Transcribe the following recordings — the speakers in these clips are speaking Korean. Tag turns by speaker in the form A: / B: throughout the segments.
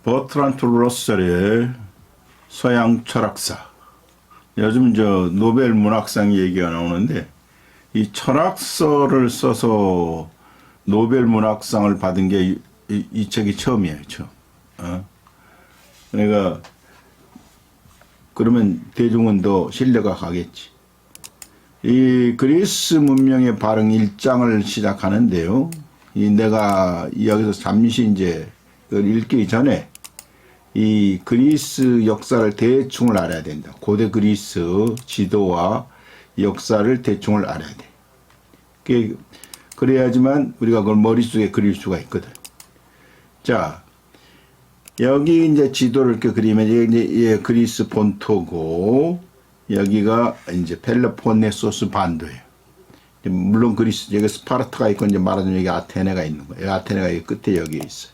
A: 버트란트 러셀의 서양 철학사. 요즘 저 노벨 문학상 얘기가 나오는데 이 철학서를 써서 노벨 문학상을 받은 게 이 책이 처음이에요, 처음. 그러니까 그러면 대중은 더 신뢰가 가겠지. 이 그리스 문명의 발흥 1장을 시작하는데요. 내가 여기서 잠시 이제 그걸 읽기 전에 이 그리스 역사를 대충을 알아야 된다. 고대 그리스 지도와 역사를 대충을 알아야 돼. 그래야지만 우리가 그걸 머릿속에 그릴 수가 있거든. 자, 여기 이제 지도를 이렇게 그리면 이제 그리스 본토고 여기가 이제 펠로폰네소스 반도예요. 물론 그리스 여기 스파르타가 있고 이제 말하자면 여기 아테네가 있는 거예요. 아테네가 이 끝에 여기에 있어요.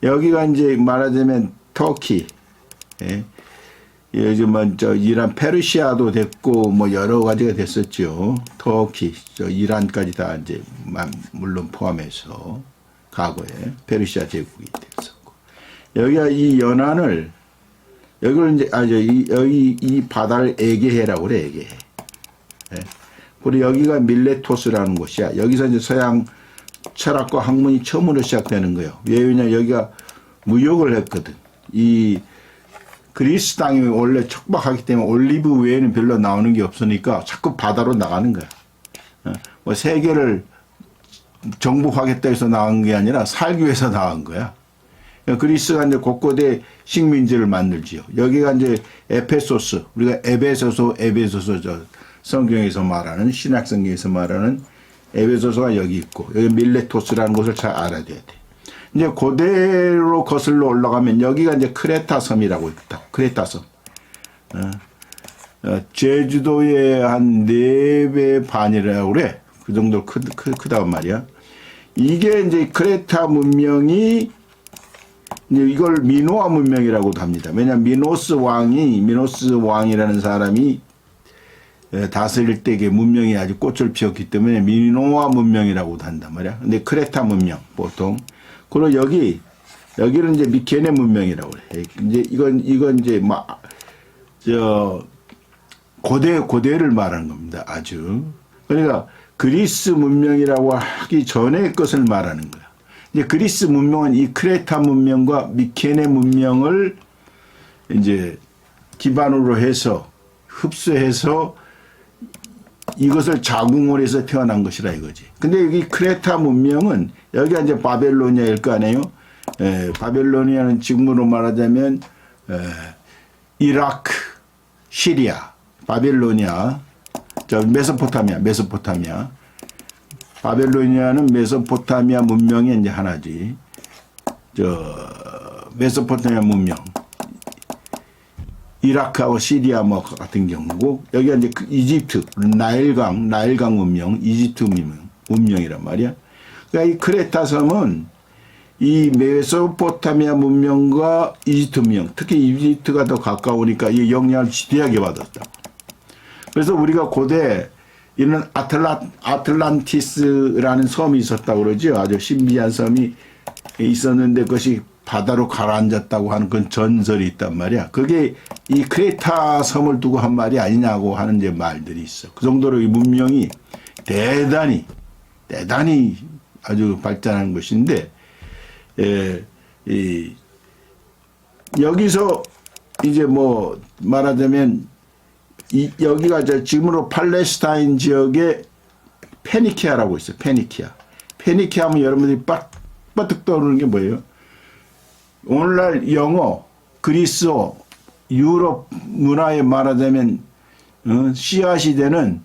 A: 여기가 이제 말하자면 터키, 예. 요즘은 저 이란 페르시아도 됐고 뭐 여러 가지가 됐었죠. 터키, 저 이란까지 다 이제 물론 포함해서 과거에 페르시아 제국이 됐었고 여기가 이 연안을 여기를 이제 여기 이 바다를 에게해라고 그래 에게해. 예. 그리고 여기가 밀레토스라는 곳이야. 여기서 이제 서양 철학과 학문이 처음으로 시작되는 거예요. 왜냐면 여기가 무역을 했거든. 이 그리스 땅이 원래 척박하기 때문에 올리브 외에는 별로 나오는 게 없으니까 자꾸 바다로 나가는 거야. 뭐 세계를 정복하겠다 해서 나간 게 아니라 살기 위해서 나간 거야. 그리스가 이제 곳곳에 식민지를 만들지요. 여기가 이제 에페소스, 우리가 에베소서 저 성경에서 말하는 신약 성경에서 말하는 에베소서가 여기 있고 여기 밀레토스라는 곳을 잘 알아야 돼. 이제 그대로 거슬러 올라가면 여기가 이제 크레타 섬이라고 있다. 크레타 섬. 제주도의 한 4배 반이라고 그래. 그 정도 크다고 말이야. 이게 이제 크레타 문명이 이제 이걸 미노아 문명이라고도 합니다. 왜냐하면 미노스 왕이라는 사람이 다스릴 때 문명이 아주 꽃을 피웠기 때문에 미노아 문명이라고도 한단 말이야. 근데 크레타 문명 보통. 그리고 여기는 이제 미케네 문명이라고 그래. 이제 이건 이제 고대를 말하는 겁니다. 아주. 그러니까 그리스 문명이라고 하기 전의 것을 말하는 거야. 이제 그리스 문명은 이 크레타 문명과 미케네 문명을 이제 기반으로 해서 흡수해서 이것을 자궁을 해서 태어난 것이라 이거지. 근데 여기 크레타 문명은 여기가 이제 바벨로니아일 거 아니에요? 바벨로니아는 지금으로 말하자면 이라크, 시리아, 바벨로니아, 저 메소포타미아. 바벨로니아는 메소포타미아 문명의 이제 하나지. 저 메소포타미아 문명. 이라크하고 시리아 뭐 같은 경우고 여기가 이제 이집트 나일강 문명, 이집트 문명이란 말이야. 그러니까 이 크레타 섬은 이 메소포타미아 문명과 이집트 문명, 특히 이집트가 더 가까우니까 이 영향을 지대하게 받았다. 그래서 우리가 고대 이런 아틀란티스라는 섬이 있었다고 그러죠. 아주 신비한 섬이 있었는데 그것이 바다로 가라앉았다고 하는 그런 전설이 있단 말이야. 그게 이 크레타 섬을 두고 한 말이 아니냐고 하는 이제 말들이 있어. 그 정도로 이 문명이 대단히 아주 발전한 것인데, 여기서 이제 뭐 말하자면 여기가 지금으로 팔레스타인 지역의 페니키아라고 있어요. 페니키아 하면 여러분들이 빠뜩 떠오르는 게 뭐예요? 오늘날 영어, 그리스어, 유럽 문화에 말하자면 씨앗이 되는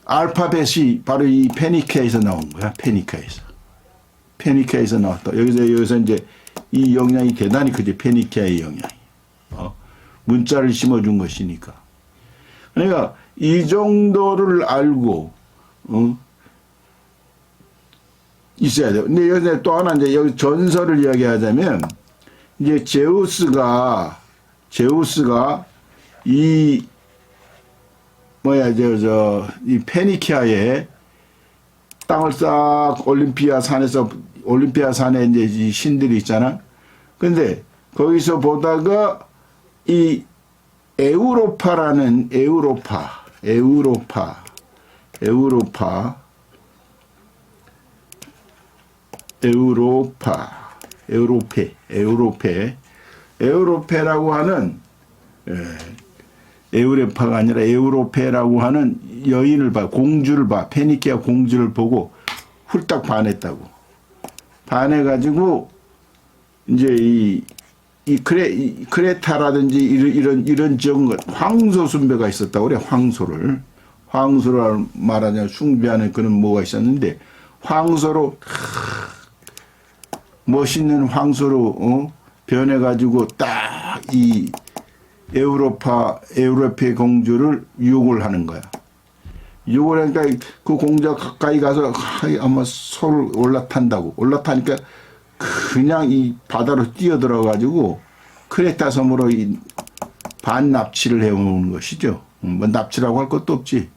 A: 알파벳이 바로 이 페니키아에서 나온 거야. 페니키아에서 나왔다. 여기서 이제 이 영향이 대단히 크지. 페니키아의 영향이. 문자를 심어준 것이니까. 그러니까 이 정도를 알고 있어야 돼요. 근데 여기 또 하나 이제 여기 전설을 이야기하자면 이제 제우스가 이 이 페니키아에 땅을 싹 올림피아 산에서 올림피아 산에 이제 이 신들이 있잖아. 근데 거기서 보다가 이 에우로파라는 에우로페라고 하는 에우레파가 아니라 에우로페라고 하는 여인을 봐, 공주를 봐, 페니키아 공주를 보고 훌딱 반했다고. 반해가지고 이제 이 크레타라든지 이런 지역은 황소숭배가 있었다고 그래. 황소를 말하자면 숭배하는 그런 뭐가 있었는데, 황소로 멋있는 황소로 변해가지고 딱 이 에우로페 공주를 유혹을 하는 거야. 유혹을 하니까 그 공주가 가까이 가서 아마 솔 올라타니까 그냥 이 바다로 뛰어들어가지고 크레타 섬으로 이 반납치를 해오는 것이죠. 뭐 납치라고 할 것도 없지.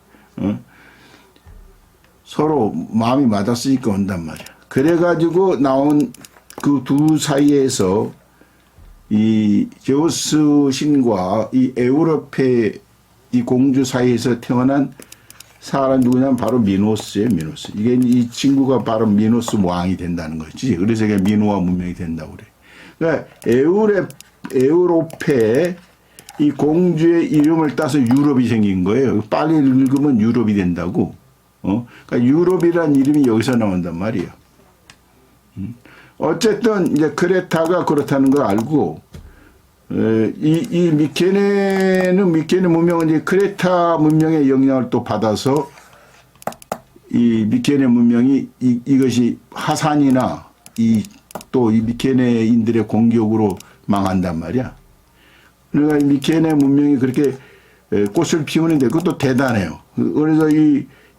A: 서로 마음이 맞았으니까 온단 말이야. 그래가지고 나온 그 두 사이에서 이 제우스 신과 이 에우로페 이 공주 사이에서 태어난 사람 누구냐면 바로 미노스예요. 미노스. 이게 이 친구가 바로 미노스 왕이 된다는 거지. 그래서 이게 미노아 문명이 된다고 그래. 그러니까 에우로페 이 공주의 이름을 따서 유럽이 생긴 거예요. 빨리 읽으면 유럽이 된다고. 그러니까 유럽이란 이름이 여기서 나온단 말이에요. 어쨌든 이제 크레타가 그렇다는 걸 알고, 이 미케네 문명은 이제 크레타 문명의 영향을 또 받아서 이 미케네 문명이 이것이 하산이나 또 이 미케네인들의 공격으로 망한단 말이야. 그러니까 이 미케네 문명이 그렇게 꽃을 피우는데 그것도 대단해요. 그래서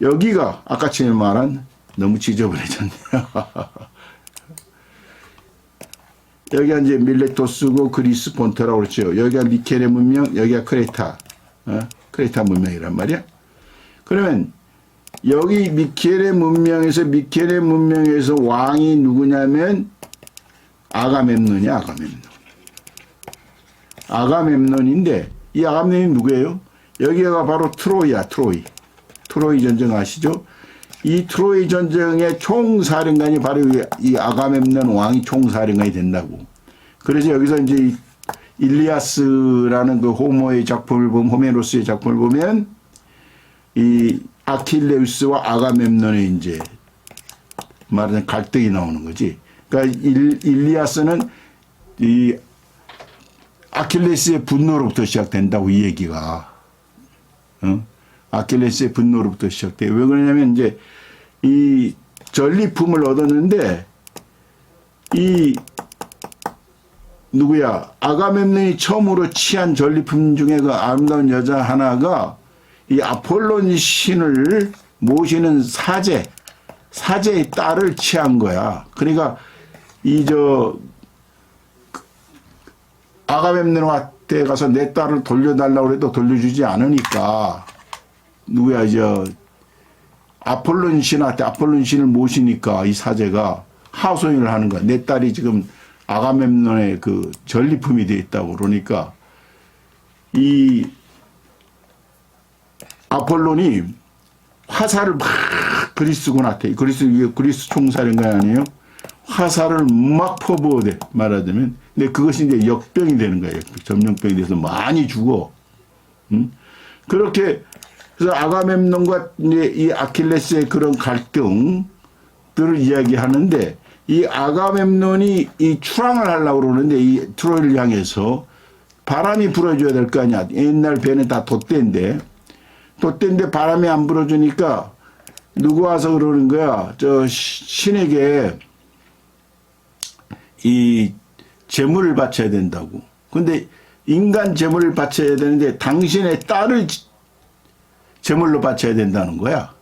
A: 여기가 아까 전에 말한 너무 지저분해졌네요. 여기가 이제 밀레토스고 그리스 본토라고 그랬죠. 여기가 미케네 문명, 여기가 크레타 문명이란 말이야. 그러면 여기 미케네 문명에서 왕이 누구냐면 아가멤논이야. 아가멤논인데 이 아가멤논이 누구예요? 여기가 바로 트로이 전쟁 아시죠? 이 트로이 전쟁의 총사령관이 바로 이 아가멤논 왕이 총사령관이 된다고. 그래서 여기서 이제 일리아스라는 그 호메로스의 작품을 보면 이 아킬레우스와 아가멤논의 이제 말하자면 갈등이 나오는 거지. 그러니까 일리아스는 이 아킬레스의 분노로부터 시작된다고 이 얘기가. 아킬레스의 분노로부터 시작돼요. 왜 그러냐면 이제 이 전리품을 얻었는데 아가멤논이 처음으로 취한 전리품 중에 그 아름다운 여자 하나가 이 아폴론 신을 모시는 사제의 딸을 취한 거야. 그러니까 아가멤논한테 가서 내 딸을 돌려달라고 해도 돌려주지 않으니까 아폴론 신을 모시니까 이 사제가 하소연을 하는 거야. 내 딸이 지금 아가멤논의 그 전리품이 돼 있다고. 그러니까 이 아폴론이 화살을 막 그리스 총사령관 아니에요? 화살을 막 퍼부어대 말하자면. 근데 그것이 이제 역병이 되는 거예요. 점령병이 돼서 많이 죽어. 그렇게 그래서 아가멤논과 이제 이 아킬레스의 그런 갈등들을 이야기하는데, 이 아가멤논이 이 출항을 하려고 그러는데 이 트로이를 향해서 바람이 불어줘야 될 거 아니야. 옛날 배는 다 돛대인데 바람이 안 불어주니까 누구 와서 그러는 거야. 저 신에게 이 제물을 바쳐야 된다고. 근데 인간 제물을 바쳐야 되는데 당신의 딸을 제물로 바쳐야 된다는 거야.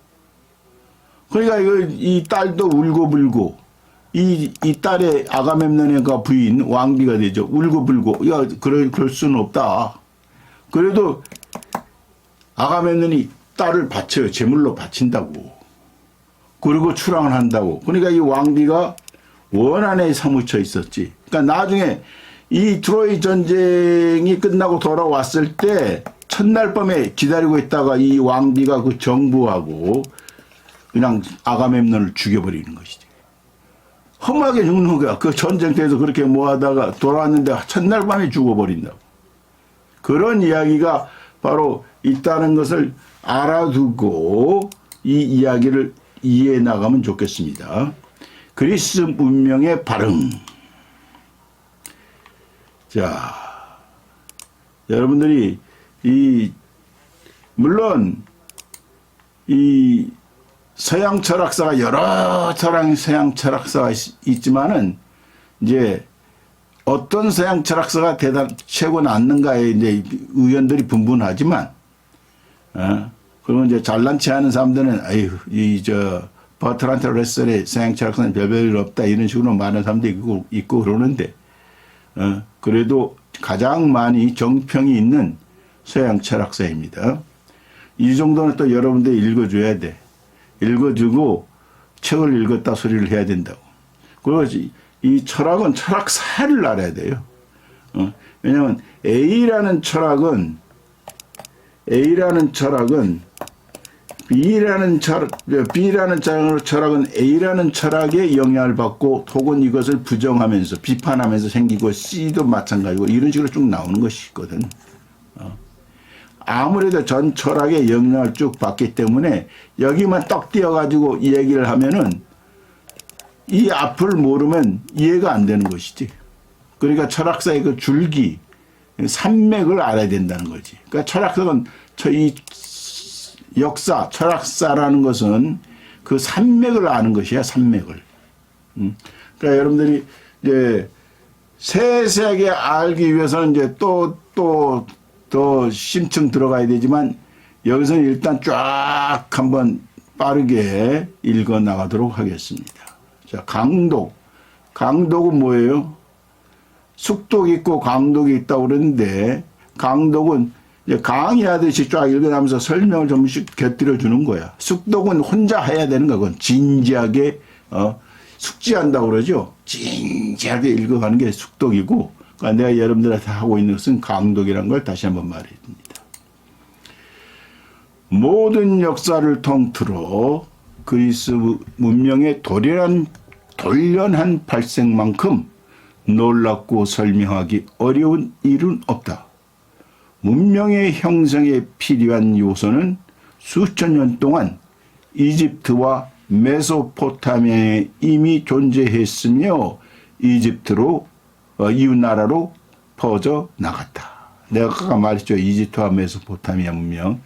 A: 그러니까 이 딸도 울고불고, 이 딸의 아가멤논의 부인 왕비가 되죠. 울고불고, 야, 그럴 수는 없다. 그래도 아가멤논이 딸을 바쳐요. 제물로 바친다고. 그리고 출항을 한다고. 그러니까 이 왕비가 원안에 사무쳐 있었지. 그러니까 나중에 이 트로이 전쟁이 끝나고 돌아왔을 때 첫날 밤에 기다리고 있다가 이 왕비가 그 정부하고 그냥 아가멤논을 죽여버리는 것이지. 험하게 죽는 거야. 그 전쟁터에서 그렇게 모아다가 돌아왔는데 첫날 밤에 죽어버린다고. 그런 이야기가 바로 있다는 것을 알아두고 이 이야기를 이해해 나가면 좋겠습니다. 그리스 문명의 발흥. 자, 여러분들이 물론 이 서양 철학사가 여러 서양 철학사가 있지만은 이제 어떤 서양 철학사가 최고 낫는가에 이제 의견들이 분분하지만, 그러면 이제 잘난 체 하는 사람들은 아유 버트란트 러셀의 서양 철학사는 별별 없다 이런 식으로 말하는 사람도 있고 그러는데, 그래도 가장 많이 정평이 있는 서양 철학사입니다. 이 정도는 또 여러분들이 읽어줘야 돼. 읽어주고 책을 읽었다 소리를 해야 된다고. 그리고 이 철학은 철학사를 알아야 돼요. 왜냐하면 B라는 철학은 B라는 철학은 A라는 철학에 영향을 받고 혹은 이것을 부정하면서 비판하면서 생기고 C도 마찬가지고 이런 식으로 쭉 나오는 것이거든. 아무래도 전 철학의 영향을 쭉 받기 때문에 여기만 떡 띄어가지고 이 얘기를 하면은 이 앞을 모르면 이해가 안 되는 것이지. 그러니까 철학사의 그 줄기, 산맥을 알아야 된다는 거지. 그러니까 철학사는 이 역사, 철학사라는 것은 그 산맥을 아는 것이야, 산맥을. 그러니까 여러분들이 이제 세세하게 알기 위해서는 이제 더 심층 들어가야 되지만 여기서는 일단 쫙 한번 빠르게 읽어 나가도록 하겠습니다. 자, 강독. 강독은 뭐예요? 숙독이 있고 강독이 있다고 그러는데 강독은 이제 강의하듯이 쫙 읽어나면서 설명을 좀씩 곁들여 주는 거야. 숙독은 혼자 해야 되는 거야. 그건 진지하게 숙지한다고 그러죠. 진지하게 읽어가는 게 숙독이고, 그러니까 내가 여러분들한테 하고 있는 것은 강독이라는 걸 다시 한번 말해줍니다. 모든 역사를 통틀어 그리스 문명의 돌연한 발생만큼 놀랍고 설명하기 어려운 일은 없다. 문명의 형성에 필요한 요소는 수천 년 동안 이집트와 메소포타미아에 이미 존재했으며 이집트로 이웃나라로 퍼져 나갔다. 내가 아까 말했죠. 이집트와 메소포타미아 문명.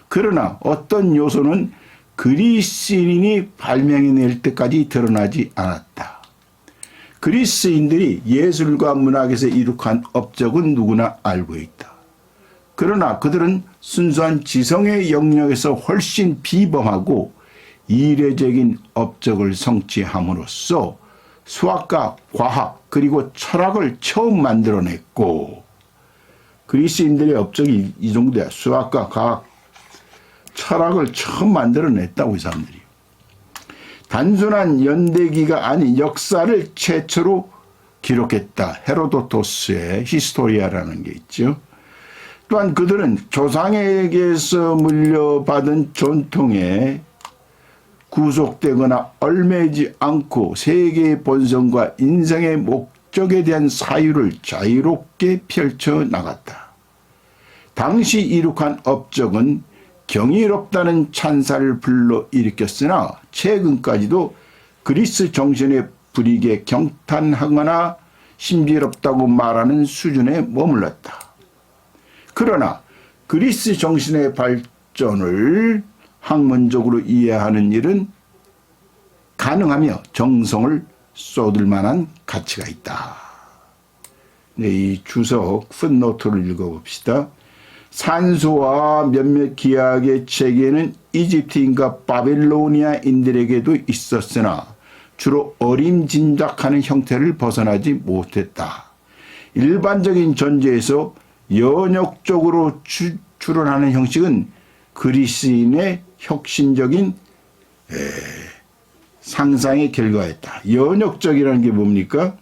A: 그러나 어떤 요소는 그리스인이 발명해낼 때까지 드러나지 않았다. 그리스인들이 예술과 문학에서 이룩한 업적은 누구나 알고 있다. 그러나 그들은 순수한 지성의 영역에서 훨씬 비범하고 이례적인 업적을 성취함으로써 수학과 과학 그리고 철학을 처음 만들어냈고, 그리스인들의 업적이 이 정도야. 수학과 과학, 철학을 처음 만들어냈다고 이 사람들이. 단순한 연대기가 아닌 역사를 최초로 기록했다. 헤로도토스의 히스토리아라는 게 있죠. 또한 그들은 조상에게서 물려받은 전통에 구속되거나 얽매이지 않고 세계의 본성과 인생의 목적에 대한 사유를 자유롭게 펼쳐나갔다. 당시 이룩한 업적은 경이롭다는 찬사를 불러일으켰으나 최근까지도 그리스 정신의 불이익에 경탄하거나 신비롭다고 말하는 수준에 머물렀다. 그러나 그리스 정신의 발전을 학문적으로 이해하는 일은 가능하며 정성을 쏟을 만한 가치가 있다. 네, 이 주석 풋노트를 읽어봅시다. 산소와 몇몇 기하학의 체계는 이집트인과 바빌로니아인들에게도 있었으나 주로 어림짐작하는 형태를 벗어나지 못했다. 일반적인 전제에서 연역적으로 추론하는 형식은 그리스인의 혁신적인 상상의 결과였다. 연역적이라는 게 뭡니까?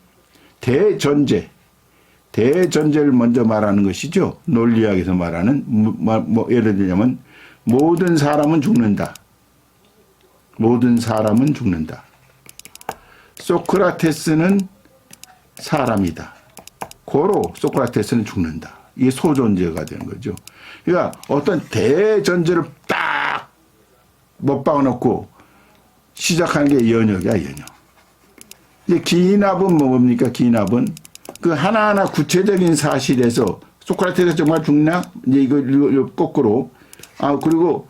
A: 대전제를 먼저 말하는 것이죠. 논리학에서 말하는 예를 들자면 모든 사람은 죽는다. 모든 사람은 죽는다. 소크라테스는 사람이다. 고로 소크라테스는 죽는다. 이게 소존재가 되는 거죠. 그러니까 어떤 대전제를 딱 못 박아놓고 시작하는 게 연역이야, 연역. 이제 기납은 뭡니까? 기납은 그 하나하나 구체적인 사실에서 소크라테스가 정말 죽나? 이제 이거 거꾸로. 그리고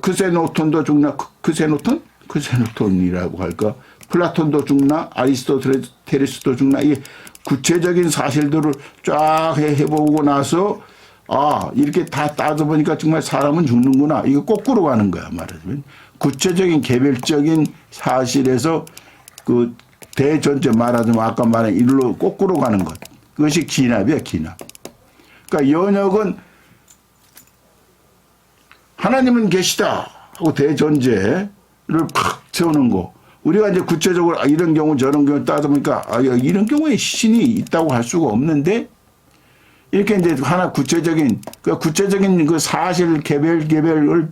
A: 크세노톤도 죽나? 크세노톤이라고 할까? 플라톤도 죽나? 아리스토텔레스도 죽나? 이게 구체적인 사실들을 쫙 해보고 나서 이렇게 다 따져보니까 정말 사람은 죽는구나. 이거 거꾸로 가는 거야, 말하자면. 구체적인 개별적인 사실에서 그 대전제 말하자면 아까 말한 일로 거꾸로 가는 것. 그것이 기납이야, 기납. 그러니까 연역은 하나님은 계시다 하고 대전제를 팍 세우는 거. 우리가 이제 구체적으로 이런 경우 저런 경우 따져보니까 이런 경우에 신이 있다고 할 수가 없는데 이렇게 이제 하나 구체적인 그 사실 개별을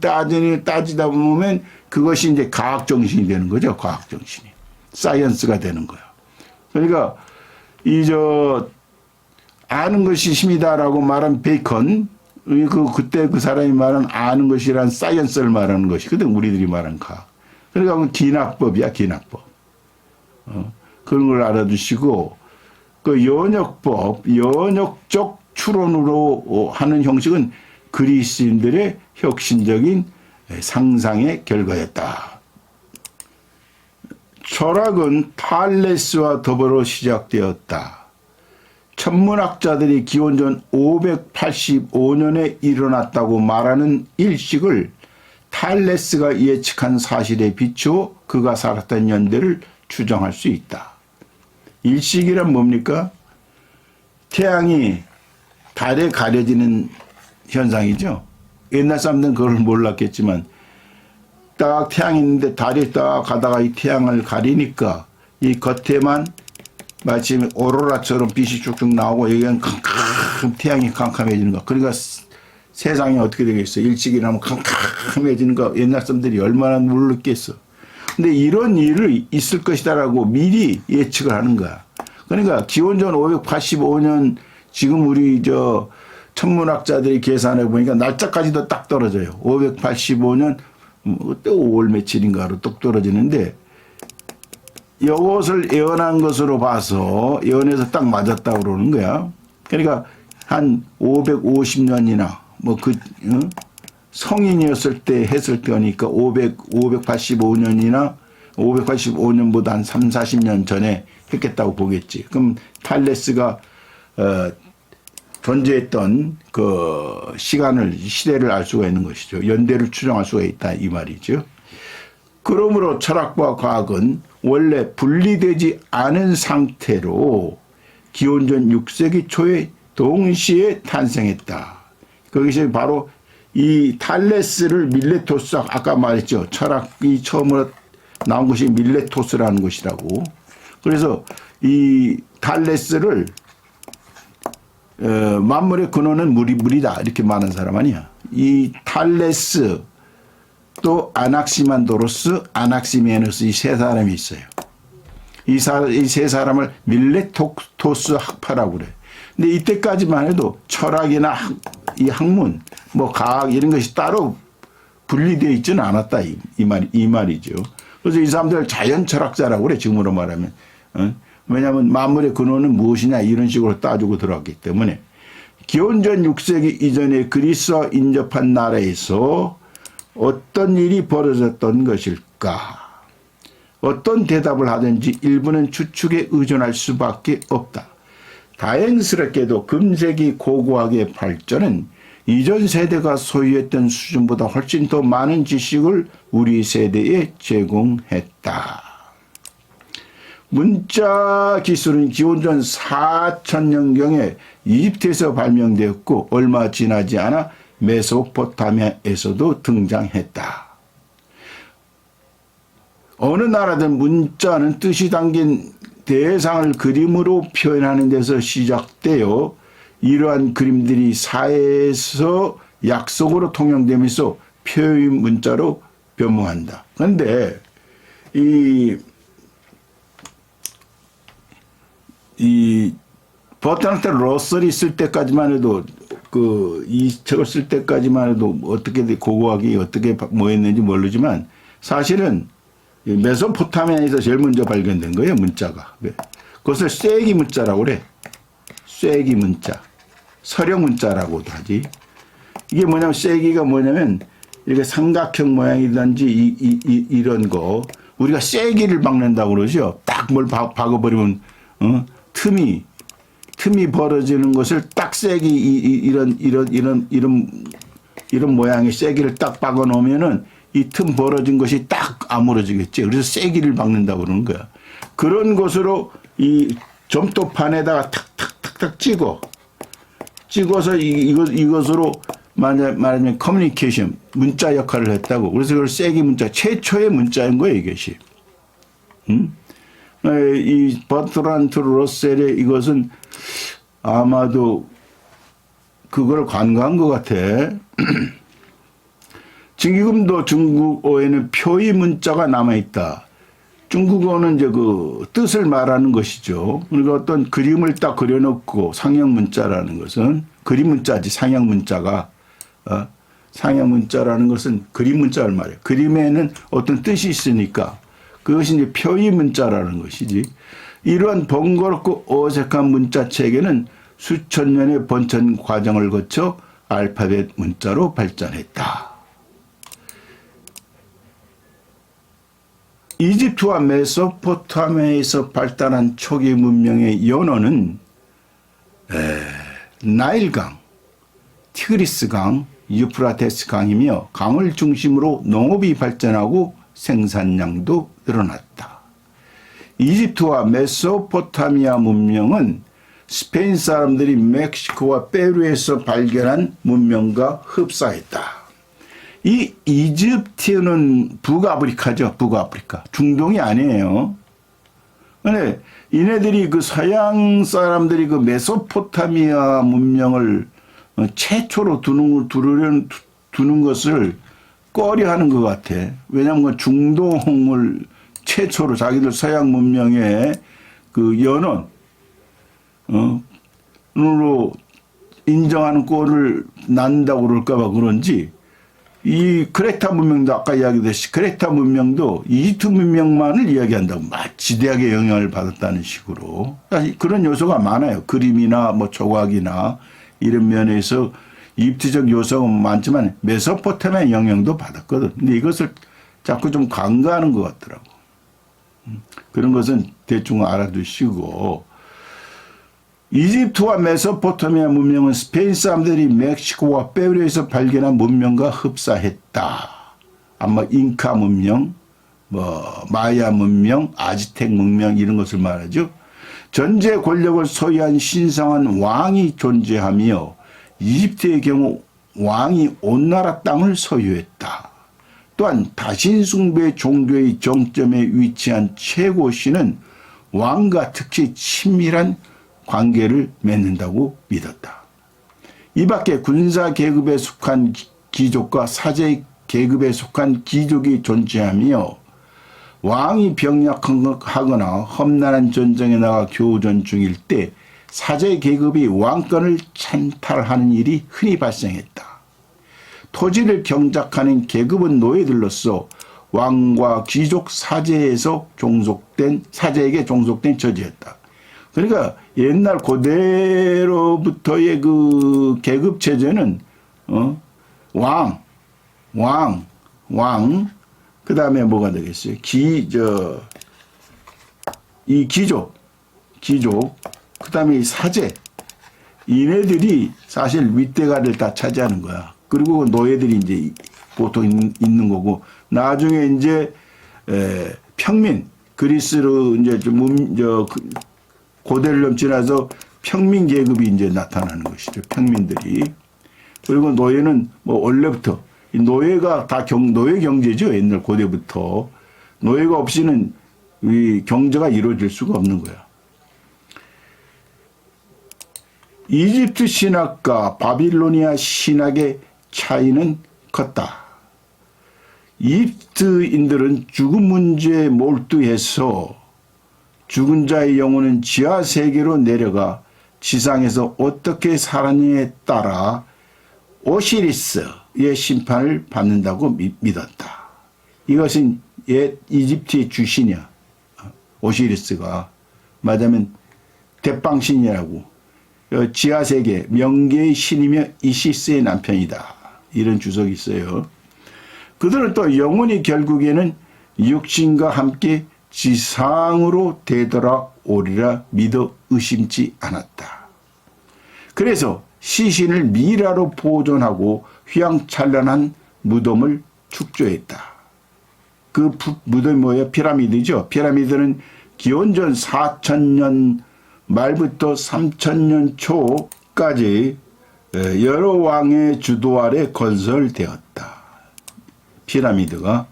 A: 따지다 보면 그것이 이제 과학 정신이 되는 거죠. 과학 정신이. 사이언스가 되는 거야. 그러니까 아는 것이 힘이다라고 말한 베이컨 그때 그 사람이 말한 아는 것이란 사이언스를 말하는 것이거든. 우리들이 말한 과학. 그러니까 기납법이야, 기납법. 그런 걸 알아두시고 그 연역적 추론으로 하는 형식은 그리스인들의 혁신적인 상상의 결과였다. 철학은 탈레스와 더불어 시작되었다. 천문학자들이 기원전 585년에 일어났다고 말하는 일식을 탈레스가 예측한 사실에 비추어 그가 살았던 연대를 추정할 수 있다. 일식이란 뭡니까? 태양이 달에 가려지는 현상이죠. 옛날 사람들은 그걸 몰랐겠지만 딱 태양이 있는데 달이 딱 가다가 이 태양을 가리니까 이 겉에만 마치 오로라처럼 빛이 쭉쭉 나오고 여기는 태양이 캄캄해지는 거. 그러니까 세상이 어떻게 되겠어? 일찍이라면 캄캄해지는 거. 옛날 사람들이 얼마나 모르겠어. 근데 이런 일이 있을 것이다라고 미리 예측을 하는 거야. 그러니까 기원전 585년 지금 우리 천문학자들이 계산해 보니까 날짜까지도 딱 떨어져요. 585년 그때 5월 며칠인가로 똑 떨어지는데 이것을 예언한 것으로 봐서 예언해서 딱 맞았다고 그러는 거야. 그러니까 한 550년이나 성인이었을 때 했을 때니까 585년이나 585년보다 한 3, 40년 전에 했겠다고 보겠지. 그럼 탈레스가 존재했던 그 시대를 알 수가 있는 것이죠. 연대를 추정할 수가 있다 이 말이죠. 그러므로 철학과 과학은 원래 분리되지 않은 상태로 기원전 6세기 초에 동시에 탄생했다. 그것이 바로 이 탈레스를 밀레토스, 아까 말했죠. 철학이 처음으로 나온 것이 밀레토스라는 것이라고. 그래서 이 탈레스를 만물의 근원은 물이다 이렇게 말하는 사람 아니야. 이 탈레스 또 아낙시만도로스, 아낙시메누스 이 세 사람이 있어요. 이 세 사람을 밀레토스 학파라고 그래. 근데 이때까지만 해도 철학이나 이 학문, 과학 이런 것이 따로 분리되어 있지는 않았다 이 말이죠. 그래서 이 사람들 자연 철학자라고 그래 지금으로 말하면. 왜냐하면 만물의 근원은 무엇이냐 이런 식으로 따지고 들어왔기 때문에 기원전 6세기 이전에 그리스와 인접한 나라에서 어떤 일이 벌어졌던 것일까? 어떤 대답을 하든지 일부는 추측에 의존할 수밖에 없다. 다행스럽게도 금세기 고고학의 발전은 이전 세대가 소유했던 수준보다 훨씬 더 많은 지식을 우리 세대에 제공했다. 문자 기술은 기원전 4000년경에 이집트에서 발명되었고 얼마 지나지 않아 메소포타미아에서도 등장했다. 어느 나라든 문자는 뜻이 담긴 대상을 그림으로 표현하는 데서 시작되어 이러한 그림들이 사회에서 약속으로 통용되면서 표현 문자로 변모한다. 그런데 이 버트란트 러셀이 쓸 때까지만 해도 이 책을 쓸 때까지만 해도 어떻게 고고하게 어떻게 뭐했는지 모르지만 사실은 메소포타미아에서 제일 먼저 발견된 거예요, 문자가. 그것을 쐐기 문자라고 그래. 쐐기 문자. 서령 문자라고도 하지. 이게 뭐냐면 쐐기가 뭐냐면 이렇게 삼각형 모양이든지 이런 거 우리가 쐐기를 박는다고 그러죠. 딱 뭘 박아버리면 틈이 벌어지는 것을 딱 쐐기 이런 모양의 쐐기를 딱 박아 놓으면은 이 틈 벌어진 것이 딱 아물어지겠지. 그래서 쐐기를 박는다고 그러는 거야. 그런 것으로 이 점토판에다가 탁탁탁탁 찍어서 이것으로 말하면 커뮤니케이션 문자 역할을 했다고. 그래서 그걸 쐐기 문자 최초의 문자인 거예요, 이것이. 이 버트란트 러셀의 이것은 아마도 그걸 간과한 것 같아. 지금도 중국어에는 표의 문자가 남아있다. 중국어는 이제 그 뜻을 말하는 것이죠. 그러니까 어떤 그림을 딱 그려놓고 상형 문자라는 것은 그림 문자지, 상형 문자가. 상형 문자라는 것은 그림 문자를 말해요. 그림에는 어떤 뜻이 있으니까 그것이 이제 표의 문자라는 것이지. 이러한 번거롭고 어색한 문자 체계는 수천 년의 번천 과정을 거쳐 알파벳 문자로 발전했다. 이집트와 메소포타미아에서 발달한 초기 문명의 연어는 나일강, 티그리스강, 유프라테스 강이며 강을 중심으로 농업이 발전하고 생산량도 늘어났다. 이집트와 메소포타미아 문명은 스페인 사람들이 멕시코와 페루에서 발견한 문명과 흡사했다. 이 이집트는 북아프리카죠. 북아프리카. 중동이 아니에요. 근데 이네들이 그 서양 사람들이 그 메소포타미아 문명을 최초로 두는 것을 꺼려하는 것 같아. 왜냐하면 중동을 최초로 자기들 서양 문명의 그 연원으로 인정하는 꼴을 난다고 그럴까봐 그런지 이 크레타 문명도 아까 이야기했듯이 크레타 문명도 이집트 문명만을 이야기한다고 지대하게 영향을 받았다는 식으로 그런 요소가 많아요. 그림이나 뭐 조각이나 이런 면에서 이집트적 요소가 많지만 메소포타미아 영향도 받았거든. 근데 이것을 자꾸 좀 간과하는 것 같더라고. 그런 것은 대충 알아두시고 이집트와 메소포타미아 문명은 스페인 사람들이 멕시코와 페루에서 발견한 문명과 흡사했다. 아마 잉카 문명, 마야 문명, 아즈텍 문명 이런 것을 말하죠. 전제 권력을 소유한 신성한 왕이 존재하며 이집트의 경우 왕이 온 나라 땅을 소유했다. 또한 다신숭배 종교의 정점에 위치한 최고신은 왕과 특히 친밀한 관계를 맺는다고 믿었다. 이 밖에 군사 계급에 속한 귀족과 사제 계급에 속한 귀족이 존재하며 왕이 병약하거나 험난한 전쟁에 나가 교전 중일 때 사제 계급이 왕권을 찬탈하는 일이 흔히 발생했다. 토지를 경작하는 계급은 노예들로서 왕과 귀족 사제에게 종속된 처지였다. 그러니까 옛날 고대로부터의 그 계급 체제는 왕, 그 다음에 뭐가 되겠어요? 이 귀족, 그 다음에 이 사제, 이네들이 사실 윗대가를 다 차지하는 거야. 그리고 노예들이 이제 보통 있는 거고, 나중에 이제 평민, 그리스로 이제 고대를 넘지나서 평민 계급이 이제 나타나는 것이죠. 평민들이. 그리고 노예는 뭐 원래부터 노예가 다 노예 경제죠. 옛날 고대부터. 노예가 없이는 이 경제가 이루어질 수가 없는 거야. 이집트 신학과 바빌로니아 신학의 차이는 컸다. 이집트인들은 죽음 문제에 몰두해서 죽은 자의 영혼은 지하 세계로 내려가 지상에서 어떻게 살았느냐에 따라 오시리스의 심판을 받는다고 믿었다. 이것은 옛 이집트의 주신이야. 오시리스가 말하자면 대빵신이라고, 지하세계 명계의 신이며 이시스의 남편이다. 이런 주석이 있어요. 그들은 또 영혼이 결국에는 육신과 함께 지상으로 되돌아오리라 믿어 의심치 않았다. 그래서 시신을 미라로 보존하고 휘황찬란한 무덤을 축조했다. 그 무덤이 뭐예요? 피라미드죠. 피라미드는 기원전 4000년 말부터 3000년 초까지 여러 왕의 주도 아래 건설되었다. 피라미드가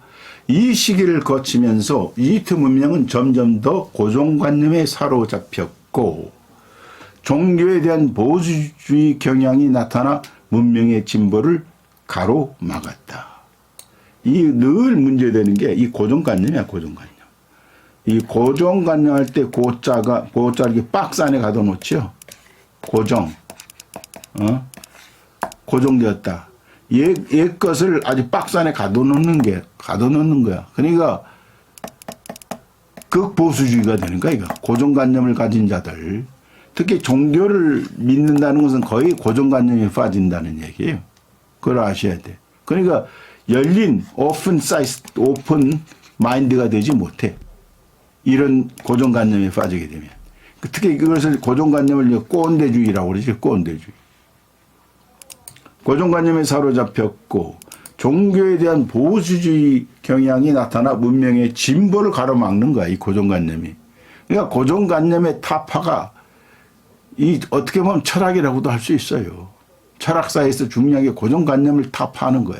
A: 이 시기를 거치면서 이집트 문명은 점점 더 고정관념에 사로잡혔고 종교에 대한 보수주의 경향이 나타나 문명의 진보를 가로막았다. 이 늘 문제되는 게 이 고정관념이야, 고정관념. 이 고정관념 할 때 고자 이렇게 박스 안에 가둬놓죠. 고정, 고정되었다. 옛 것을 아주 박스 안에 가둬놓는 거야. 그러니까 극보수주의가 되는 거야, 이거. 고정관념을 가진 자들. 특히 종교를 믿는다는 것은 거의 고정관념에 빠진다는 얘기예요. 그걸 아셔야 돼. 그러니까 열린 오픈 마인드가 되지 못해. 이런 고정관념에 빠지게 되면. 특히 이것을 고정관념을 꼰대주의라고 그러지, 꼰대주의. 고정관념에 사로잡혔고 종교에 대한 보수주의 경향이 나타나 문명의 진보를 가로막는 거야, 이 고정관념이. 그러니까 고정관념의 타파가 이 어떻게 보면 철학이라고도 할 수 있어요. 철학사에서 중요한 게 고정관념을 타파하는 거야.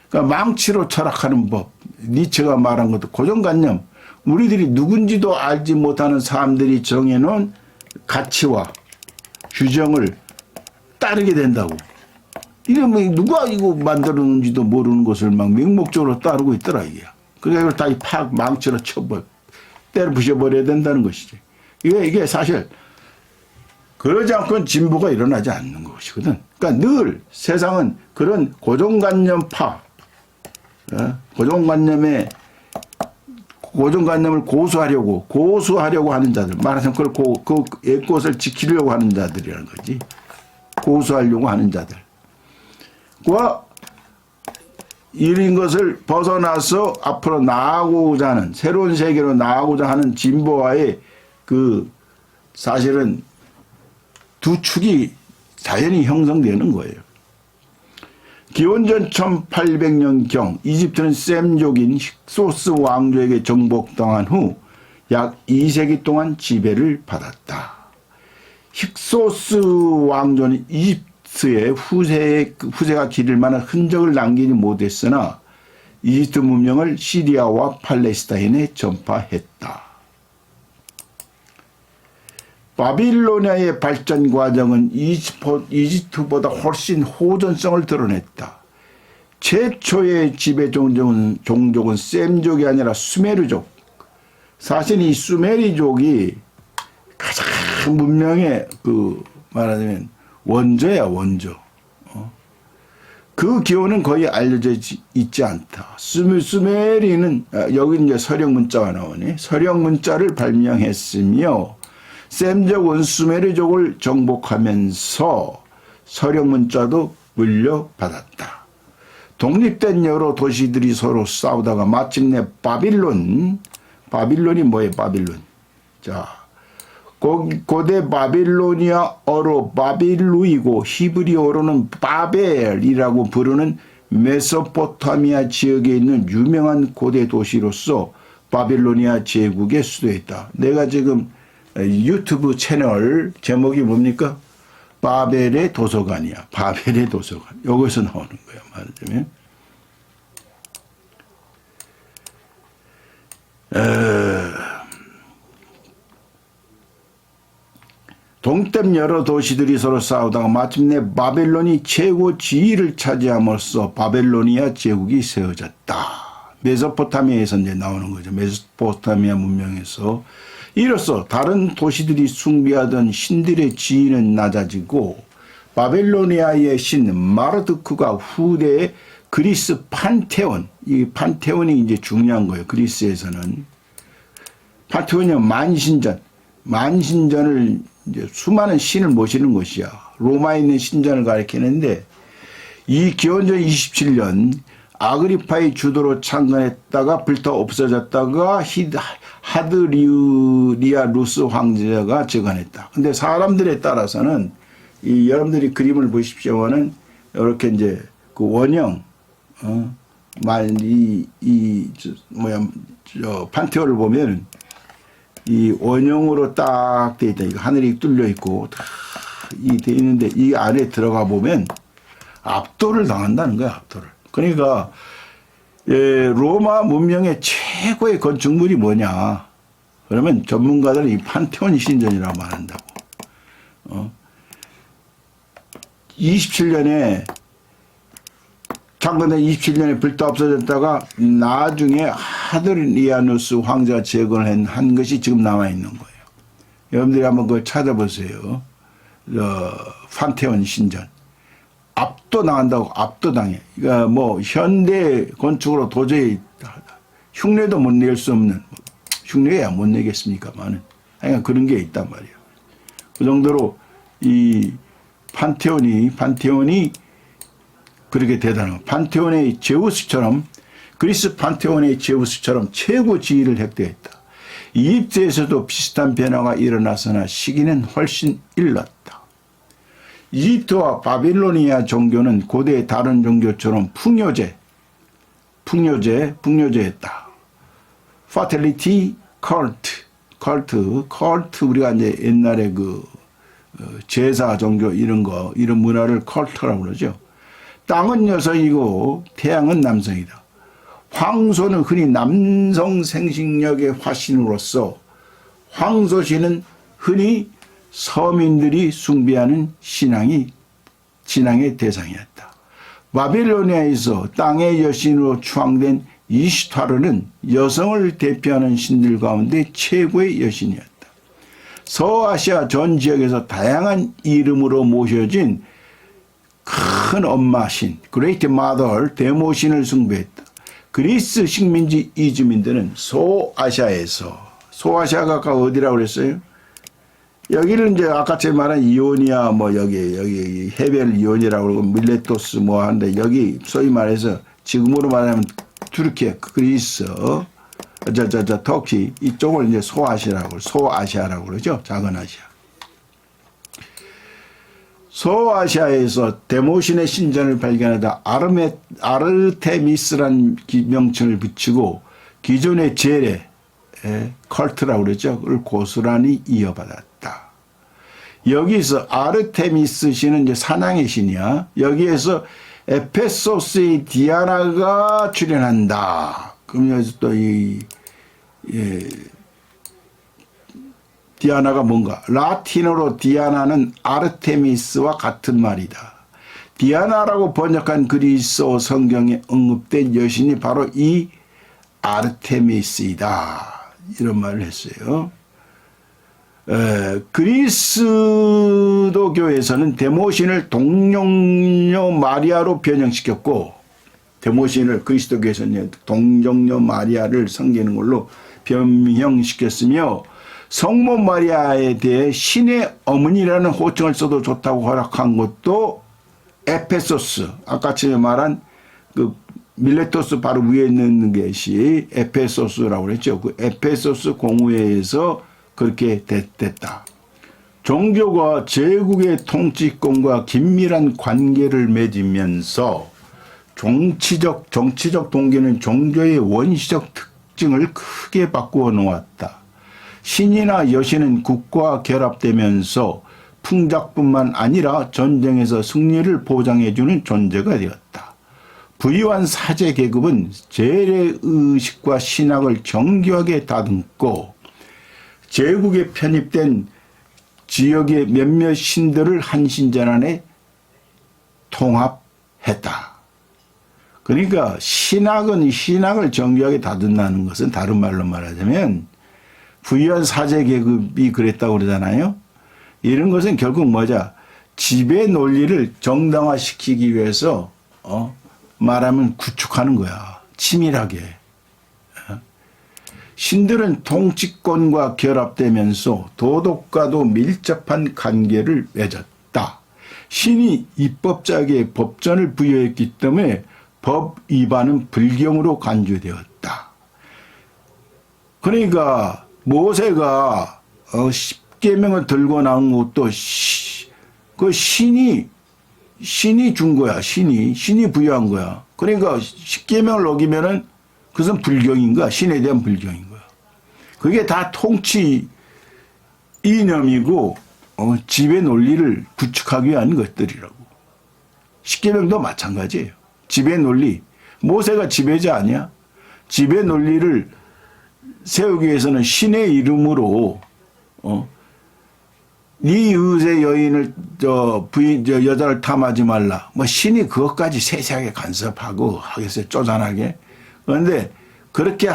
A: 그러니까 망치로 철학하는 법, 니체가 말한 것도 고정관념, 우리들이 누군지도 알지 못하는 사람들이 정해놓은 가치와 규정을 따르게 된다고. 이러면 누가 이거 만들었는지도 모르는 것을 막 맹목적으로 따르고 있더라, 이게. 그러니까 이걸 다 망치로 때려 부셔버려야 된다는 것이지. 이게 사실 그러지 않고는 진보가 일어나지 않는 것이거든. 그러니까 늘 세상은 그런 고정관념파, 고정관념을 고수하려고 하는 자들, 말하자면 그 옛것을 지키려고 하는 자들이라는 거지. 고수하려고 하는 자들. 과 이런 것을 벗어나서 앞으로 나아가고자 하는, 새로운 세계로 나아가고자 하는 진보와의 사실은 두 축이 자연히 형성되는 거예요. 기원전 1800년경 이집트는 셈족인 힉소스 왕조에게 정복당한 후 약 2세기 동안 지배를 받았다. 힉소스 왕조는 이집트의 후세가 기를 만한 흔적을 남기지 못했으나 이집트 문명을 시리아와 팔레스타인에 전파했다. 바빌로니아의 발전 과정은 이집트보다 훨씬 호전성을 드러냈다. 최초의 지배 종족은 셈족이 아니라 수메르족. 사실 이 수메르족이 가장 문명의 말하자면 원조야, 원조. 그 기원은 거의 알려져 있지 않다. 수메리는 여기 이제 서령 문자가 나오네. 서령 문자를 발명했으며 셈족은 수메르족을 정복하면서 서령 문자도 물려받았다. 독립된 여러 도시들이 서로 싸우다가 마침내 바빌론이 뭐예요? 바빌론. 자, 고대 바빌로니아어로 바빌루이고 히브리어로는 바벨이라고 부르는 메소포타미아 지역에 있는 유명한 고대 도시로서 바빌로니아 제국의 수도였다. 내가 지금 유튜브 채널 제목이 뭡니까? 바벨의 도서관이야. 바벨의 도서관. 여기서 나오는 거야, 말하자면. 동댐 여러 도시들이 서로 싸우다가 마침내 바벨론이 최고 지위를 차지함으로써 바벨로니아 제국이 세워졌다. 메소포타미아에서 이제 나오는 거죠. 메소포타미아 문명에서. 이로써 다른 도시들이 숭배하던 신들의 지위는 낮아지고 바벨로니아의 신 마르두크가 후대의 그리스 판테온, 이 판테온이 이제 중요한 거예요. 그리스에서는. 판테온이 만신전을 이제 수많은 신을 모시는 곳이야. 로마에 있는 신전을 가리키는데 이 기원전 27년 아그리파의 주도로 창건했다가 불타 없어졌다가 하드리아누스 황제가 재건했다. 근데 사람들에 따라서는 이 여러분들이 그림을 보십시오면은 이렇게 이제 그 원형 판테온을 보면 이 원형으로 딱 돼 있다. 이거 하늘이 뚫려 있고 다 이 돼 있는데 이 안에 들어가 보면 압도를 당한다는 거야. 압도를. 그러니까 로마 문명의 최고의 건축물이 뭐냐? 그러면 전문가들은 이 판테온 신전이라고 말한다고. 27년에 창건된 27년에 불타 없어졌다가 나중에 하드리아누스 황제가 재건을 한 것이 지금 남아 있는 거예요. 여러분들이 한번 그걸 찾아보세요. 판테온 신전. 압도당한다고 압도당해. 그러니까 뭐 현대 건축으로 도저히 흉내도 못 낼 수 없는, 흉내야 못 내겠습니까만은. 그러니까 그런 게 있단 말이에요. 그 정도로 이 판테온이 그렇게 대단한, 판테온의 제우스처럼, 그리스 판테온의 제우스처럼 최고 지위를 획득했다. 이집트에서도 비슷한 변화가 일어났으나 시기는 훨씬 일렀다. 이집트와 바빌로니아 종교는 고대 다른 종교처럼 풍요제였다. Fertility cult, 우리가 이제 옛날에 그 제사 종교 이런 문화를 컬트라고 그러죠. 땅은 여성이고 태양은 남성이다. 황소는 흔히 남성 생식력의 화신으로서 황소신은 흔히 서민들이 숭배하는 진앙의 대상이었다. 바빌로니아에서 땅의 여신으로 추앙된 이시타르는 여성을 대표하는 신들 가운데 최고의 여신이었다. 서아시아 전 지역에서 다양한 이름으로 모셔진 큰 엄마신, Great Mother, 대모신을 숭배했다. 그리스 식민지 이주민들은 소아시아가 아까 어디라고 그랬어요? 여기는 이제 아까처럼 말한 이오니아, 여기 헤벨 이오니라고 그러고 밀레토스 하는데 여기 소위 말해서 지금으로 말하면 투르키아, 그리스, 터키 이쪽을 이제 소아시아라고 그러죠. 작은 아시아. 소아시아에서 데모신의 신전을 발견하다 아르테미스란 명칭을 붙이고 기존의 제례, 컬트라고 그랬죠. 그걸 고스란히 이어받았다. 여기서 아르테미스 신은 이제 사냥의 신이야. 여기에서 에페소스의 디아나가 출연한다. 그럼 여기서 또 디아나가 뭔가? 라틴어로 디아나는 아르테미스와 같은 말이다. 디아나라고 번역한 그리스어 성경에 언급된 여신이 바로 이 아르테미스이다. 이런 말을 했어요. 그리스도교에서는 데모신을 동정녀 마리아로 변형시켰고, 데모신을 그리스도교에서는 동정녀 마리아를 섬기는 걸로 변형시켰으며, 성모 마리아에 대해 신의 어머니라는 호칭을 써도 좋다고 허락한 것도 에페소스, 아까 전에 말한 그 밀레토스 바로 위에 있는 것이 에페소스라고 그랬죠. 그 에페소스 공회에서 그렇게 됐다. 종교가 제국의 통치권과 긴밀한 관계를 맺으면서 정치적 동기는 종교의 원시적 특징을 크게 바꾸어 놓았다. 신이나 여신은 국과 결합되면서 풍작뿐만 아니라 전쟁에서 승리를 보장해주는 존재가 되었다. 부유한 사제 계급은 재래의식과 신학을 정교하게 다듬고 제국에 편입된 지역의 몇몇 신들을 한 신전 안에 통합했다. 그러니까 신학을 정교하게 다듬는다는 것은 다른 말로 말하자면 부유한 사제 계급이 그랬다고 그러잖아요. 이런 것은 결국 뭐냐? 지배 논리를 정당화시키기 위해서 말하면 구축하는 거야. 치밀하게. 신들은 통치권과 결합되면서 도덕과도 밀접한 관계를 맺었다. 신이 입법자에게 법전을 부여했기 때문에 법 위반은 불경으로 간주되었다. 그러니까 모세가 10계명을 들고 나온 것도 그 신이 준 거야. 신이 부여한 거야. 그러니까 10계명을 어기면은 그것은 불경인 거야. 신에 대한 불경인 거야. 그게 다 통치 이념이고 지배 논리를 구축하기 위한 것들이라고. 10계명도 마찬가지예요. 지배 논리. 모세가 지배자 아니야? 지배 논리를 세우기 위해서는 신의 이름으로 네 의제 여인을 여자를 탐하지 말라. 뭐 신이 그것까지 세세하게 간섭하고 하겠어요. 쪼잔하게. 그런데 그렇게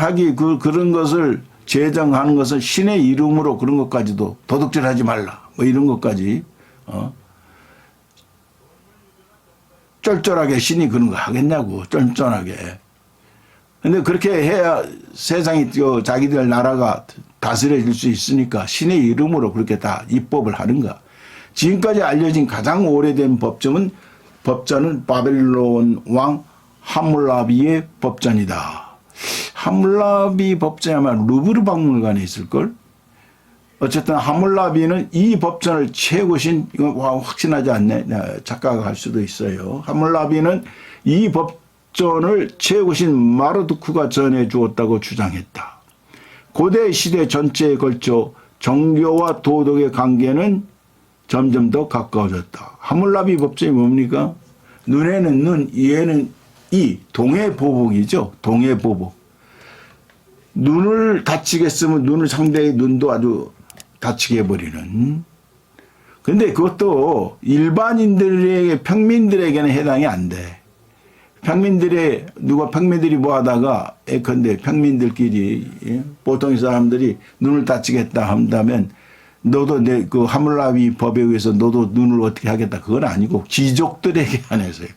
A: 그런 것을 제정하는 것은 신의 이름으로 그런 것까지도 도둑질하지 말라. 뭐 이런 것까지 쫄쫄하게 신이 그런 거 하겠냐고. 쫀쫀하게. 근데 그렇게 해야 세상이 자기들 나라가 다스려질 수 있으니까 신의 이름으로 그렇게 다 입법을 하는가. 지금까지 알려진 가장 오래된 법전은 바벨론 왕 하물라비의 법전이다. 하물라비 법전이 아마 루브르 박물관에 있을걸? 어쨌든 하물라비는 이 법전을 채우신, 이거 확신하지 않네. 작가가 할 수도 있어요. 하물라비는 이 법전을 채우신 마르두크가 전해 주었다고 주장했다. 고대 시대 전체에 걸쳐 정교와 도덕의 관계는 점점 더 가까워졌다. 하물라비 법전이 뭡니까? 눈에는 눈, 이에는 이, 동해보복이죠. 동해보복. 눈을 다치게 쓰면 눈을 상대의 눈도 아주 다치게 해버리는. 근데 그것도 일반인들에게, 평민들에게는 해당이 안 돼. 평민들이 뭐 하다가, 예컨대 평민들끼리, 보통 사람들이 눈을 다치겠다 한다면, 너도 그 하물라비 법에 의해서 너도 눈을 어떻게 하겠다. 그건 아니고, 귀족들에게 한해서요.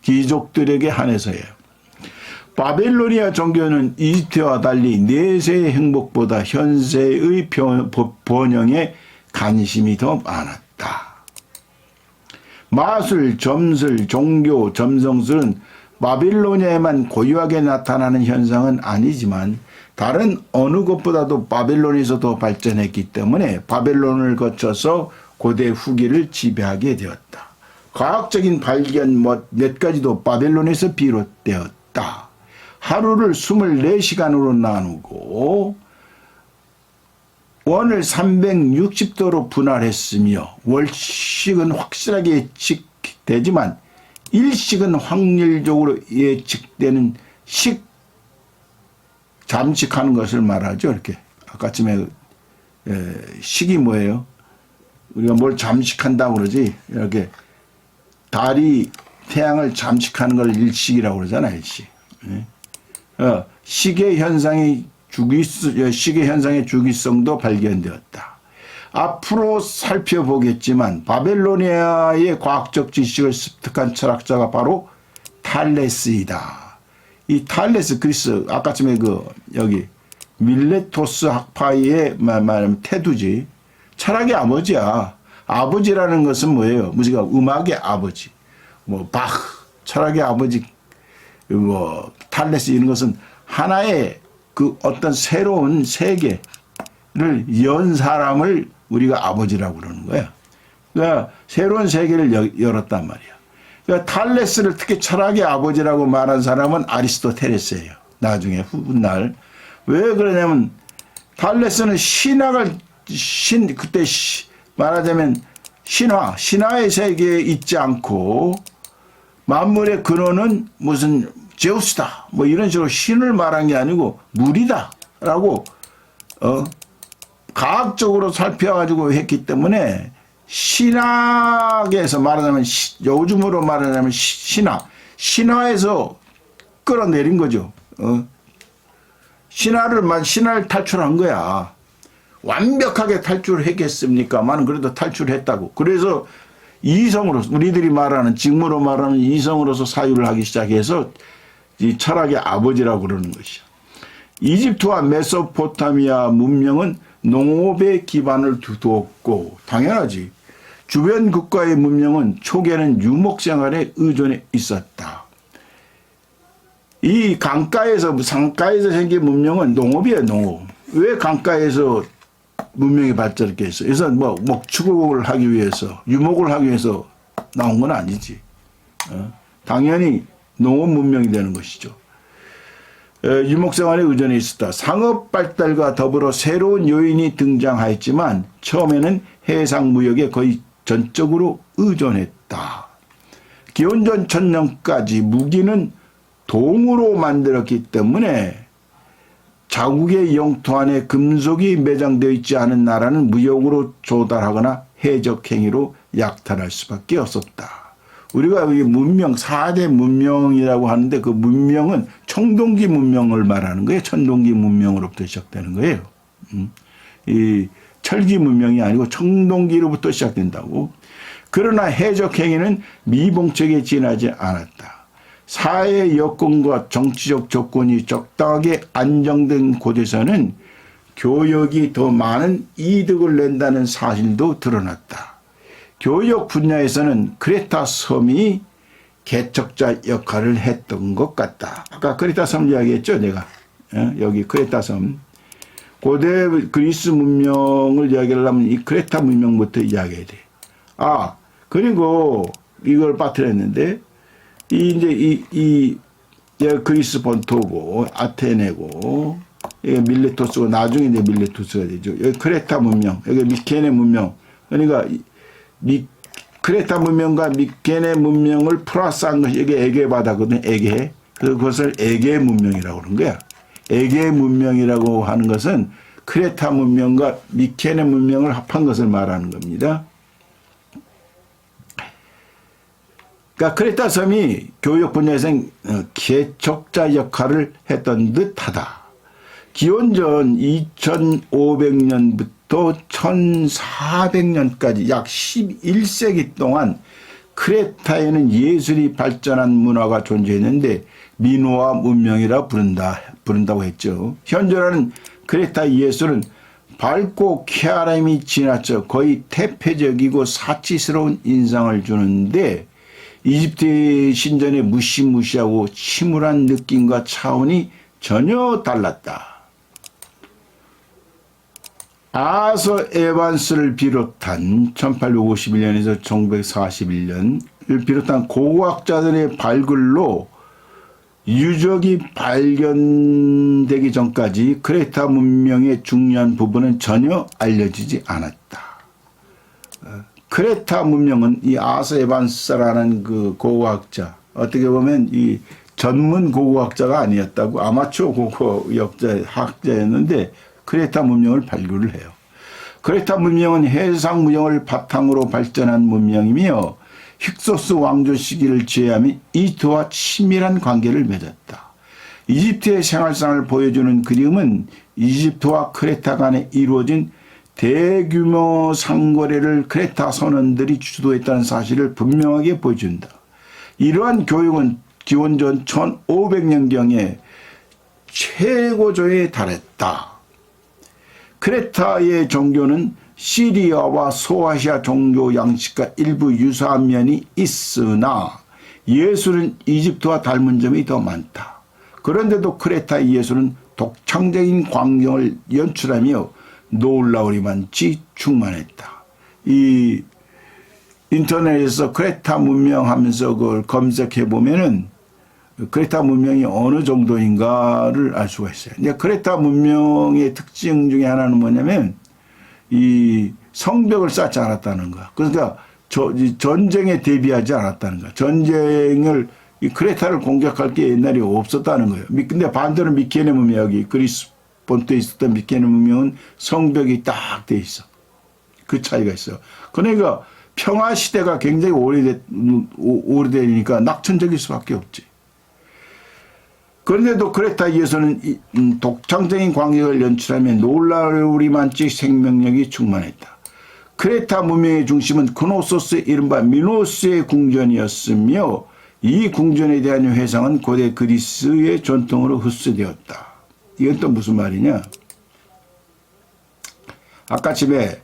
A: 귀족들에게 한해서예요. 바벨로니아 종교는 이집트와 달리 내세의 행복보다 현세의 번영에 관심이 더 많았다. 마술, 점술, 종교, 점성술은 바빌로니아에만 고유하게 나타나는 현상은 아니지만 다른 어느 것보다도 바벨론에서 더 발전했기 때문에 바벨론을 거쳐서 고대 후기를 지배하게 되었다. 과학적인 발견 몇 가지도 바벨론에서 비롯되었다. 하루를 24시간으로 나누고 원을 360도로 분할했으며 월식은 확실하게 예측되지만 일식은 확률적으로 예측되는 잠식하는 것을 말하죠. 이렇게 아까쯤에 식이 뭐예요? 우리가 뭘 잠식한다고 그러지. 이렇게 달이 태양을 잠식하는 걸 일식이라고 그러잖아요. 일식. 시계 현상의 주기성도 발견되었다. 앞으로 살펴보겠지만 바벨로니아의 과학적 지식을 습득한 철학자가 바로 탈레스이다. 이 탈레스 그리스 아까쯤에 여기 밀레토스 학파의 말하면 태두지. 철학의 아버지야. 아버지라는 것은 뭐예요? 우리가 음악의 아버지, 바흐, 철학의 아버지, 탈레스 이런 것은 하나의 어떤 새로운 세계를 연 사람을 우리가 아버지라고 그러는 거야. 그러니까 새로운 세계를 열었단 말이야. 그러니까 탈레스를 특히 철학의 아버지라고 말한 사람은 아리스토텔레스예요. 나중에 훗날. 왜 그러냐면 탈레스는 그때 말하자면 신화의 세계에 있지 않고 만물의 근원은 무슨 제우스다 뭐 이런 식으로 신을 말한 게 아니고 물이다라고 과학적으로 살펴가지고 했기 때문에 신학에서 말하자면 요즘으로 말하자면 신화에서 끌어내린 거죠. 신화를 탈출한 거야. 완벽하게 탈출을 했겠습니까만 그래도 탈출했다고. 그래서 이성으로서 우리들이 말하는 직무로 말하는 이성으로서 사유를 하기 시작해서 이 철학의 아버지라고 그러는 것이죠. 이집트와 메소포타미아 문명은 농업에 기반을 두었고 당연하지. 주변 국가의 문명은 초기에는 유목생활에 의존해 있었다. 이 강가에서 생긴 문명은 농업이에요. 농업. 왜 강가에서 문명이 발전했겠어? 그래서 뭐 목축을 하기 위해서 유목을 하기 위해서 나온 건 아니지. 당연히 농업 문명이 되는 것이죠. 유목생활에 의존해 있었다. 상업 발달과 더불어 새로운 요인이 등장하였지만 처음에는 해상무역에 거의 전적으로 의존했다. 기원전 1000년까지 무기는 동으로 만들었기 때문에 자국의 영토 안에 금속이 매장되어 있지 않은 나라는 무역으로 조달하거나 해적 행위로 약탈할 수밖에 없었다. 우리가 여기 문명, 4대 문명이라고 하는데 그 문명은 청동기 문명을 말하는 거예요. 천동기 문명으로부터 시작되는 거예요. 이 철기 문명이 아니고 청동기로부터 시작된다고. 그러나 해적 행위는 미봉책에 지나지 않았다. 사회 여건과 정치적 조건이 적당하게 안정된 곳에서는 교역이 더 많은 이득을 낸다는 사실도 드러났다. 교역 분야에서는 크레타 섬이 개척자 역할을 했던 것 같다. 아까 크레타 섬 이야기했죠, 내가. 여기 크레타 섬. 고대 그리스 문명을 이야기하려면 이 크레타 문명부터 이야기해야 돼. 그리고 이걸 빠뜨렸는데, 이 그리스 본토고, 아테네고, 이게 밀레토스고, 나중에 이제 밀레토스가 되죠. 여기 크레타 문명, 여기 미케네 문명. 그러니까, 크레타 문명과 미케네 문명을 플러스한 것이 이게 에게 바다거든, 에게. 그래서 그것을 에게 문명이라고 그러는 거야. 에게 문명이라고 하는 것은 크레타 문명과 미케네 문명을 합한 것을 말하는 겁니다. 그러니까 크레타 섬이 교역 분야에서는 개척자 역할을 했던 듯하다. 기원전 2500년부터 1400년까지 약 11세기 동안 크레타에는 예술이 발전한 문화가 존재했는데 미노아 문명이라 부른다고 했죠. 현존하는 크레타 예술은 밝고 쾌활함이 지나쳐 거의 태폐적이고 사치스러운 인상을 주는데 이집트 신전의 무시무시하고 침울한 느낌과 차원이 전혀 달랐다. 아서 에반스를 비롯한 1851년에서 1941년을 비롯한 고고학자들의 발굴로 유적이 발견되기 전까지 크레타 문명의 중요한 부분은 전혀 알려지지 않았다. 크레타 문명은 이 아서 에반스라는 그 고고학자, 어떻게 보면 이 전문 고고학자가 아니었다고, 아마추어 학자였는데 크레타 문명을 발굴을 해요. 크레타 문명은 해상 무역을 바탕으로 발전한 문명이며 힉소스 왕조 시기를 제외하며 이집트와 친밀한 관계를 맺었다. 이집트의 생활상을 보여주는 그림은 이집트와 크레타 간에 이루어진 대규모 상거래를 크레타 선원들이 주도했다는 사실을 분명하게 보여준다. 이러한 교육은 기원전 1500년경에 최고조에 달했다. 크레타의 종교는 시리아와 소아시아 종교 양식과 일부 유사한 면이 있으나 예술은 이집트와 닮은 점이 더 많다. 그런데도 크레타의 예술은 독창적인 광경을 연출하며 놀라우리만치 충만했다. 이 인터넷에서 크레타 문명 하면서 그걸 검색해 보면은 크레타 문명이 어느 정도인가를 알 수가 있어요. 근데 크레타 문명의 특징 중에 하나는 뭐냐면 이 성벽을 쌓지 않았다는 거야. 그러니까 이 전쟁에 대비하지 않았다는 거야. 전쟁을 이 크레타를 공격할 게 옛날에 없었다는 거예요. 근데 반대로 미케네 문명이 그리스 본토에 있었던 미케네 문명은 성벽이 딱 돼 있어. 그 차이가 있어요. 그러니까 평화 시대가 굉장히 오래되니까 낙천적일 수밖에 없지. 그런데도 크레타에서는 독창적인 광경을 연출하며 놀라우리만치 생명력이 충만했다. 크레타 문명의 중심은 크노소스의 이른바 미노스의 궁전이었으며 이 궁전에 대한 회상은 고대 그리스의 전통으로 흡수되었다. 이건 또 무슨 말이냐? 아까 집에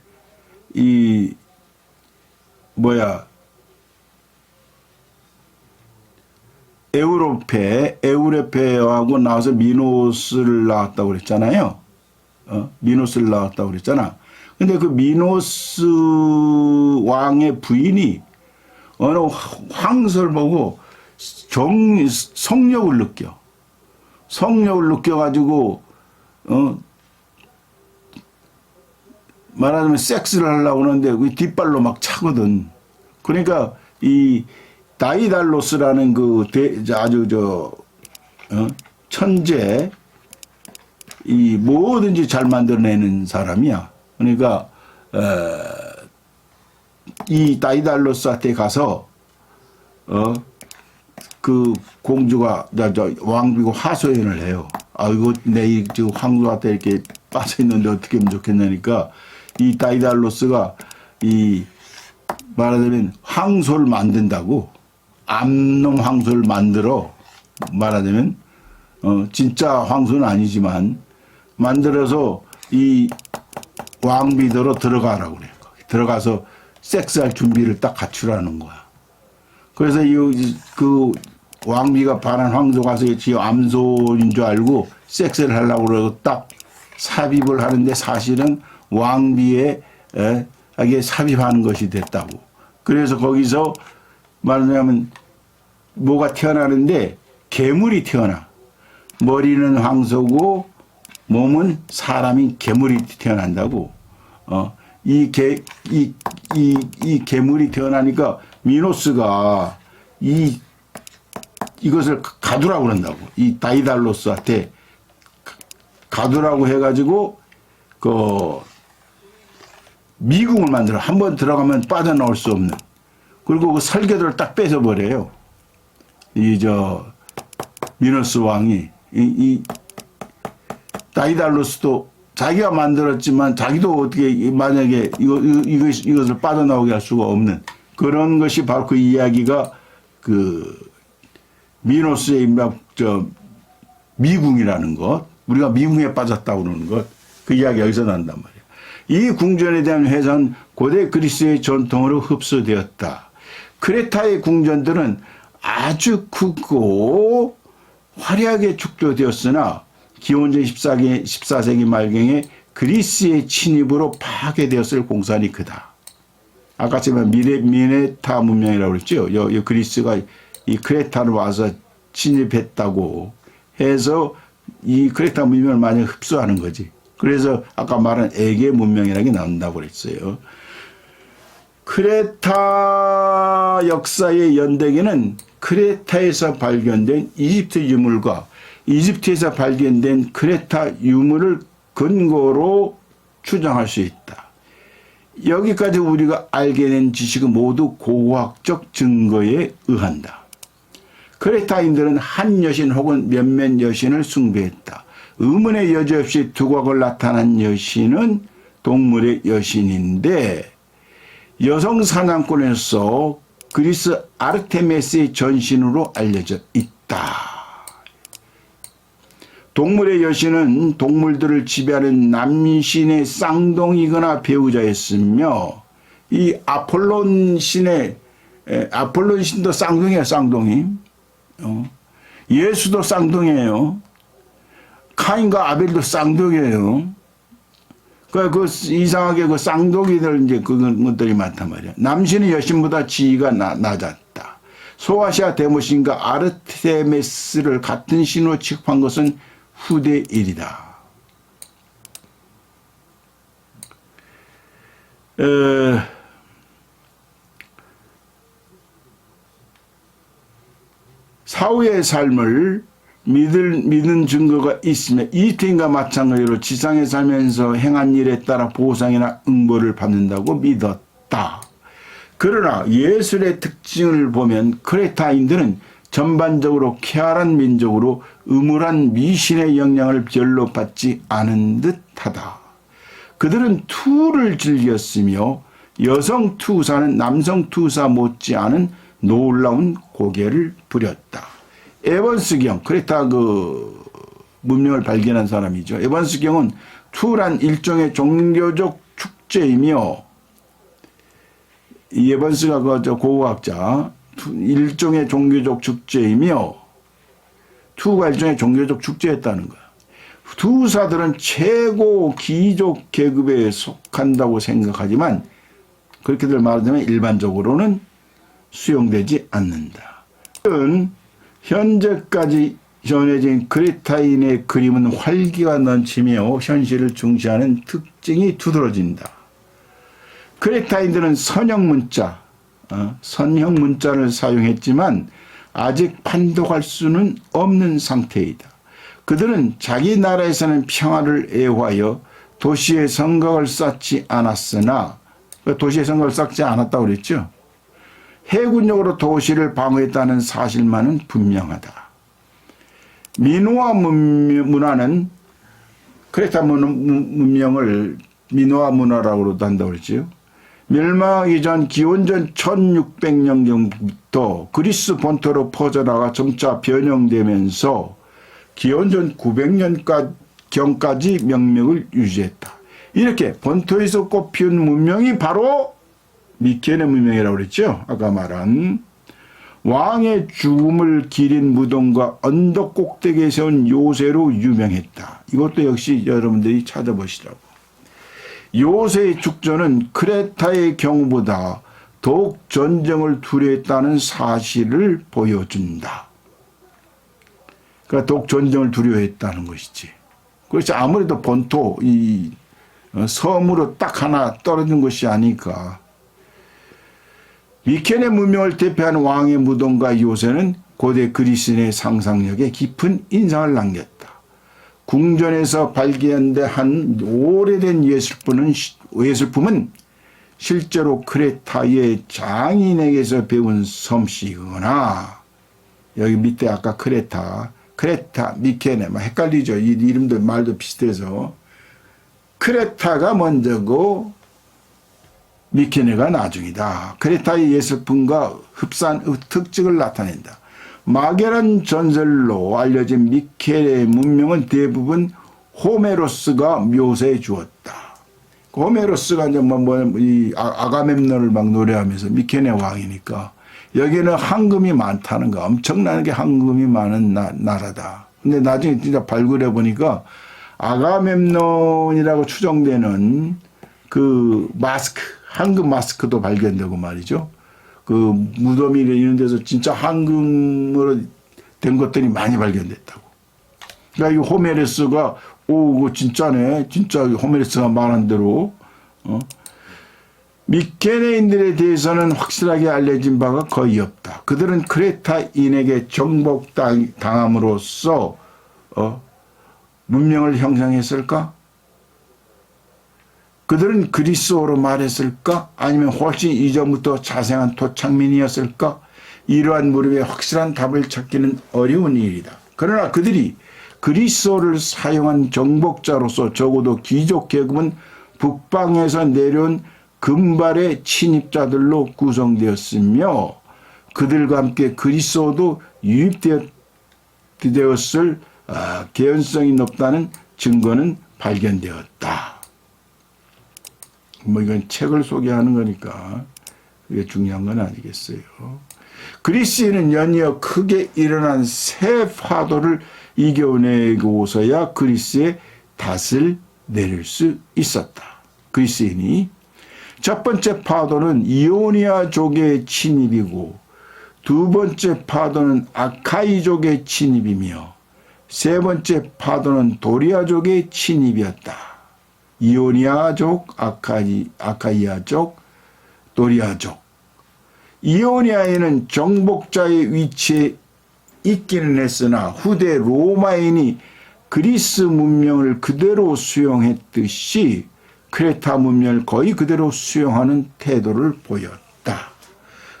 A: 에우로페하고 나와서 미노스를 낳았다고 그랬잖아요. 미노스를 낳았다고 그랬잖아. 근데 그 미노스 왕의 부인이 어느 황소를 보고 성욕을 느껴. 성욕을 느껴가지고, 말하자면 섹스를 하려고 하는데 그 뒷발로 막 차거든. 그러니까 이 다이달로스라는 그 천재, 이 뭐든지 잘 만들어내는 사람이야. 그러니까 이 다이달로스한테 가서 그 공주가 왕비고 하소연을 해요. 이거 내 지금 황소한테 이렇게 빠져 있는데 어떻게 하면 좋겠냐니까 이 다이달로스가 이 말하자면 황소를 만든다고 암놈 황소를 만들어 말하자면 진짜 황소는 아니지만 만들어서 이 왕비대로 들어가라고 그래요. 들어가서 섹스할 준비를 딱 갖추라는 거야. 그래서 그 왕비가 반한 황소 가서 지 암소인 줄 알고 섹스를 하려고 그러고 딱 삽입을 하는데 사실은 왕비에게 삽입하는 것이 됐다고. 그래서 거기서 말하자면 뭐가 태어나는데 괴물이 태어나. 머리는 황소고 몸은 사람이 괴물이 태어난다고. 이 괴물이 태어나니까 미노스가 이것을 가두라고 그런다고. 이 다이달로스한테 가두라고 해가지고 그 미궁을 만들어. 한번 들어가면 빠져나올 수 없는. 그리고 그 설계도를 딱 뺏어버려요. 미노스 왕이. 다이달로스도 자기가 만들었지만 자기도 어떻게 만약에 이것을 빠져나오게 할 수가 없는 그런 것이 바로 그 이야기가 그 미노스의 미궁이라는 것, 우리가 미궁에 빠졌다고 그러는 것, 그 이야기 여기서 난단 말이에요. 이 궁전에 대한 회상은 고대 그리스의 전통으로 흡수되었다. 크레타의 궁전들은 아주 크고 화려하게 축조되었으나 기원전 14세기 말경에 그리스의 침입으로 파괴되었을 공산이 크다. 아까 제가 미네타 문명이라고 그랬죠. 그리스가 이 크레타를 와서 침입했다고 해서 이 크레타 문명을 많이 흡수하는 거지. 그래서 아까 말한 에게 문명이라는 게 나온다고 그랬어요. 크레타 역사의 연대기는 크레타에서 발견된 이집트 유물과 이집트에서 발견된 크레타 유물을 근거로 추정할 수 있다. 여기까지 우리가 알게 된 지식은 모두 고고학적 증거에 의한다. 크레타인들은 한 여신 혹은 몇몇 여신을 숭배했다. 의문의 여지 없이 두각을 나타난 여신은 동물의 여신인데 여성 사냥꾼에서 그리스 아르테미스의 전신으로 알려져 있다. 동물의 여신은 동물들을 지배하는 남신의 쌍둥이거나 배우자였으며 이 아폴론 신도 쌍둥이야, 쌍둥이. 예수도 쌍둥이에요. 카인과 아벨도 쌍둥이에요. 그 이상하게 그 쌍둥이들 이제 그런 것들이 많단 말이야. 남신은 여신보다 지위가 낮았다. 소아시아 데모신과 아르테미스를 같은 신으로 취급한 것은 후대 일이다. 사후의 삶을 믿는 증거가 있으며 이태인과 마찬가지로 지상에 살면서 행한 일에 따라 보상이나 응보를 받는다고 믿었다. 그러나 예술의 특징을 보면 크레타인들은 전반적으로 쾌활한 민족으로 음울한 미신의 영향을 별로 받지 않은 듯하다. 그들은 투를 즐겼으며 여성 투사는 남성 투사 못지않은 놀라운 고개를 부렸다. 에번스경, 크레타 그 문명을 발견한 사람이죠. 에번스경은 투란 일종의 종교적 축제이며, 이 에번스가 그 고고학자, 일종의 종교적 축제이며, 투가 일종의 종교적 축제였다는 거야. 투사들은 최고 귀족 계급에 속한다고 생각하지만 그렇게들 말하자면 일반적으로는 수용되지 않는다. 현재까지 전해진 크레타인의 그림은 활기가 넘치며 현실을 중시하는 특징이 두드러진다. 크레타인들은 선형 문자를 사용했지만 아직 판독할 수는 없는 상태이다. 그들은 자기 나라에서는 평화를 애호하여 도시의 성곽을 쌓지 않았으나, 도시의 성곽을 쌓지 않았다고 그랬죠. 해군력으로 도시를 방어했다는 사실만은 분명하다. 미노아 문화는 크레타 문명을 미노아 문화라고도 한다고 그랬죠. 멸망하기 전 기원전 1600년경부터 그리스 본토로 퍼져나가 점차 변형되면서 기원전 900년경까지 명맥을 유지했다. 이렇게 본토에서 꽃피운 문명이 바로 미케네 문명이라고 그랬죠. 아까 말한 왕의 죽음을 기린 무덤과 언덕 꼭대기에 세운 요새로 유명했다. 이것도 역시 여러분들이 찾아보시라고. 요새의 축전은 크레타의 경우보다 더욱 전쟁을 두려워했다는 사실을 보여준다. 그러니까 더욱 전쟁을 두려워했다는 것이지. 그렇지 아무래도 본토 이 섬으로 딱 하나 떨어진 것이 아니까. 미케네 문명을 대표하는 왕의 무덤과 요새는 고대 그리스인의 상상력에 깊은 인상을 남겼다. 궁전에서 발견된 오래된 예술품은 실제로 크레타의 장인에게서 배운 솜씨이거나, 여기 밑에 아까 크레타, 미케네, 막 헷갈리죠. 이 이름도 말도 비슷해서. 크레타가 먼저고 미케네가 나중이다. 크레타의 예술품과 흡사한 특징을 나타낸다. 마겔란 전설로 알려진 미케네 문명은 대부분 호메로스가 묘사해 주었다. 호메로스가 이제 이 아가멤논을 막 노래하면서 미케네 왕이니까 여기는 황금이 많다는 거, 엄청나게 황금이 많은 나라다. 근데 나중에 진짜 발굴해 보니까 아가멤논이라고 추정되는 그 황금 마스크도 발견되고 말이죠. 그 무덤이나 이런 데서 진짜 황금으로 된 것들이 많이 발견됐다고. 그러니까 이 호메로스가 이거 진짜네. 진짜 호메로스가 말한 대로. 미케네인들에 대해서는 확실하게 알려진 바가 거의 없다. 그들은 크레타인에게 정복당함으로써 문명을 형성했을까? 그들은 그리스어로 말했을까? 아니면 훨씬 이전부터 자생한 토착민이었을까? 이러한 물음에 확실한 답을 찾기는 어려운 일이다. 그러나 그들이 그리스어를 사용한 정복자로서 적어도 귀족 계급은 북방에서 내려온 금발의 침입자들로 구성되었으며 그들과 함께 그리스어도 유입되었을 개연성이 높다는 증거는 발견되었다. 이건 책을 소개하는 거니까 그게 중요한 건 아니겠어요. 그리스인은 연이어 크게 일어난 새 파도를 이겨내고서야 그리스의 닷을 내릴 수 있었다. 그리스인이 첫 번째 파도는 이오니아족의 침입이고 두 번째 파도는 아카이족의 침입이며 세 번째 파도는 도리아족의 침입이었다. 이오니아족, 아카이아족, 도리아족. 이오니아에는 정복자의 위치에 있기는 했으나 후대 로마인이 그리스 문명을 그대로 수용했듯이 크레타 문명을 거의 그대로 수용하는 태도를 보였다.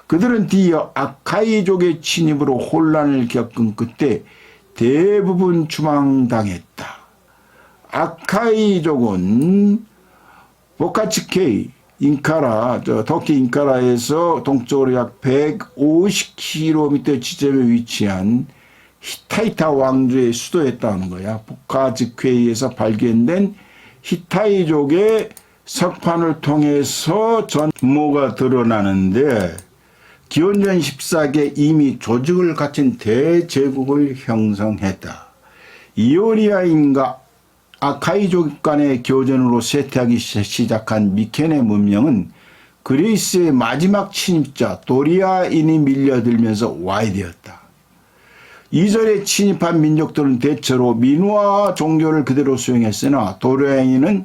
A: 그들은 뒤이어 아카이족의 침입으로 혼란을 겪은 끝에 대부분 추방당했다. 아카이족은 보카치케이, 잉카라, 터키 잉카라에서 동쪽으로 약 150km 지점에 위치한 히타이타 왕조의 수도였다는 거야. 보카치케이에서 발견된 히타이족의 석판을 통해서 전모가 드러나는데 기원전 14기에 이미 조직을 갖춘 대제국을 형성했다. 이오리아인과 아카이족 간의 교전으로 쇠퇴하기 시작한 미케네 문명은 그리스의 마지막 침입자 도리아인이 밀려들면서 와해되었다. 이전에 침입한 민족들은 대체로 민화 종교를 그대로 수용했으나 도리아인은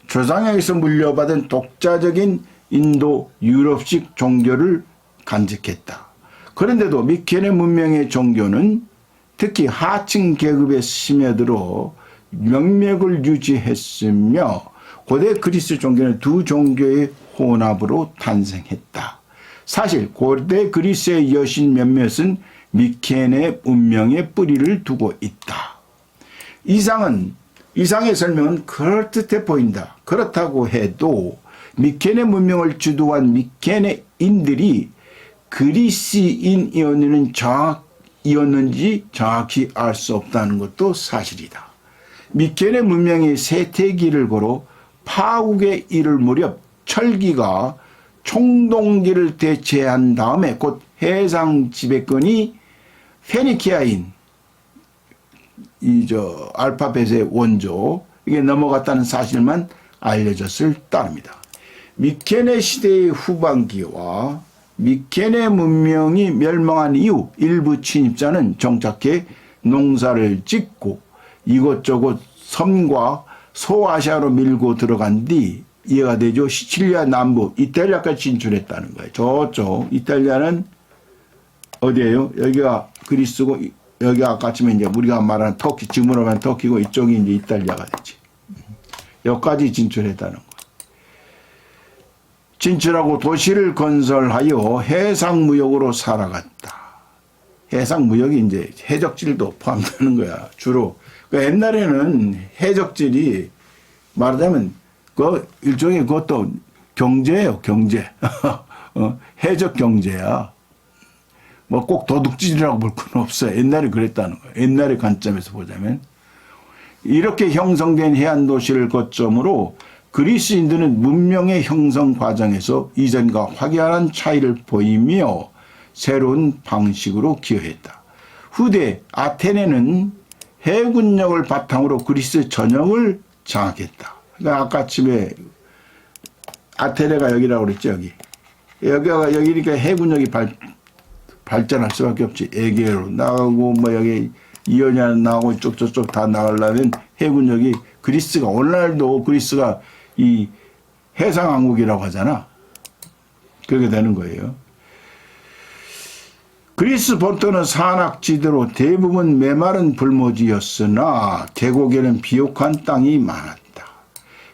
A: 조상에게서 물려받은 독자적인 인도 유럽식 종교를 간직했다. 그런데도 미케네 문명의 종교는 특히 하층 계급에 스며들어 명맥을 유지했으며 고대 그리스 종교는 두 종교의 혼합으로 탄생했다. 사실 고대 그리스의 여신 몇몇은 미케네 문명에 뿌리를 두고 있다. 이상의 설명은 그럴듯해 보인다. 그렇다고 해도 미케네 문명을 주도한 미케네인들이 그리스인이었는지 정확히 알 수 없다는 것도 사실이다. 미케네 문명이 쇠퇴기를 걸어 파국에 이를 무렵 철기가 총동기를 대체한 다음에 곧 해상 지배권이 페니키아인 알파벳의 원조 이게 넘어갔다는 사실만 알려졌을 따릅니다. 미케네 시대의 후반기와 미케네 문명이 멸망한 이후 일부 침입자는 정착해 농사를 짓고 이것저것 섬과 소아시아로 밀고 들어간 뒤 이해가 되죠. 시칠리아 남부 이탈리아까지 진출했다는 거예요. 저쪽 이탈리아는 어디예요? 여기가 그리스고 여기가 아까쯤에 이제 우리가 말하는 터키, 지금으로 말하는 터키고 이쪽이 이제 이탈리아가 되지. 여기까지 진출했다는 거예요. 진출하고 도시를 건설하여 해상무역으로 살아갔다. 해상무역이 이제 해적질도 포함되는 거야. 주로. 그러니까 옛날에는 해적질이 말하자면 그 일종의 그것도 경제예요. 경제. 해적 경제야. 뭐 꼭 도둑질이라고 볼 건 없어요. 옛날에 그랬다는 거예요. 옛날의 관점에서 보자면. 이렇게 형성된 해안 도시를 거점으로 그리스인들은 문명의 형성 과정에서 이전과 확연한 차이를 보이며 새로운 방식으로 기여했다. 후대 아테네는 해군력을 바탕으로 그리스 전역을 장악했다. 그러니까 아까쯤에 아테네가 여기라고 그랬죠. 여기가 여기니까 해군력이 발전할 수밖에 없지. 에게로 나가고 뭐 여기 이오니아 나가고 쪽쪽쪽 다 나가려면 해군력이 그리스가 오늘날도 그리스가 이 해상왕국이라고 하잖아. 그렇게 되는 거예요. 그리스 본토는 산악지대로 대부분 메마른 불모지였으나 계곡에는 비옥한 땅이 많았다.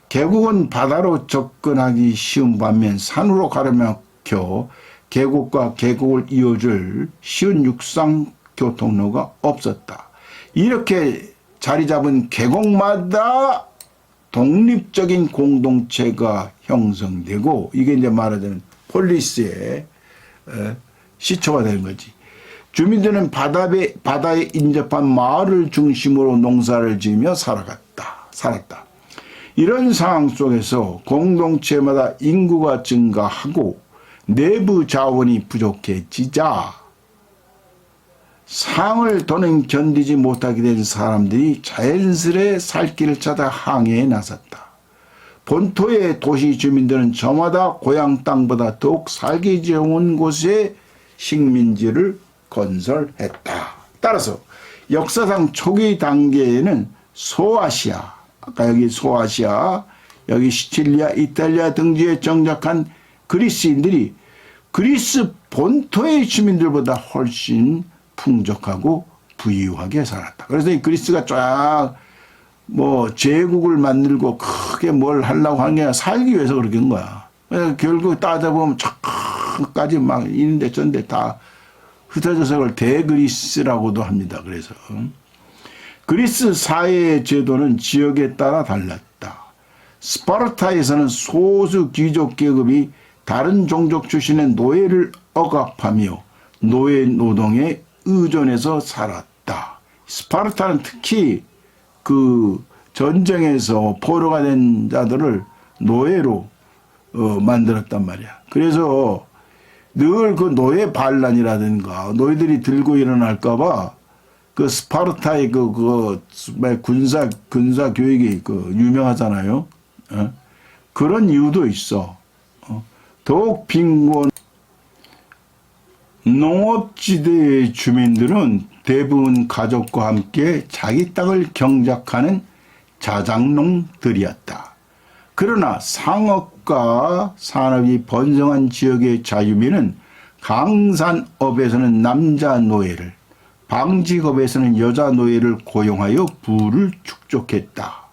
A: 계곡은 바다로 접근하기 쉬운 반면 산으로 가로막혀 계곡과 계곡을 이어줄 쉬운 육상 교통로가 없었다. 이렇게 자리 잡은 계곡마다 독립적인 공동체가 형성되고 이게 이제 말하자면 폴리스의 시초가 되는 거지. 주민들은 바다에 인접한 마을을 중심으로 농사를 지으며 살았다. 이런 상황 속에서 공동체마다 인구가 증가하고 내부 자원이 부족해지자 상을 더는 견디지 못하게 된 사람들이 자연스레 살 길을 찾아 항해에 나섰다. 본토의 도시 주민들은 저마다 고향 땅보다 더욱 살기 좋은 곳에 식민지를 건설했다. 따라서 역사상 초기 단계에는 소아시아, 아까 여기 소아시아, 여기 시칠리아, 이탈리아 등지에 정착한 그리스인들이 그리스 본토의 주민들보다 훨씬 풍족하고 부유하게 살았다. 그래서 이 그리스가 쫙 뭐 제국을 만들고 크게 뭘 하려고 하는 게 아니라 살기 위해서 그렇게 한 거야. 그래서 결국 따져보면 저까지 막 이런데 저런데 다 흩어져서 그걸 대그리스라고도 합니다. 그래서 그리스 사회의 제도는 지역에 따라 달랐다. 스파르타에서는 소수 귀족 계급이 다른 종족 출신의 노예를 억압하며 노예 노동에 의존해서 살았다. 스파르타는 특히 그 전쟁에서 포로가 된 자들을 노예로 만들었단 말이야. 그래서 늘 그 노예 반란이라든가 노예들이 들고 일어날까봐 그 스파르타의 군사 교육이 유명하잖아요. 그런 이유도 있어. 더욱 빈곤 농업지대의 주민들은 대부분 가족과 함께 자기 땅을 경작하는 자작농들이었다. 그러나 상업과 산업이 번성한 지역의 자유민은 강산업에서는 남자 노예를, 방직업에서는 여자 노예를 고용하여 부를 축적했다.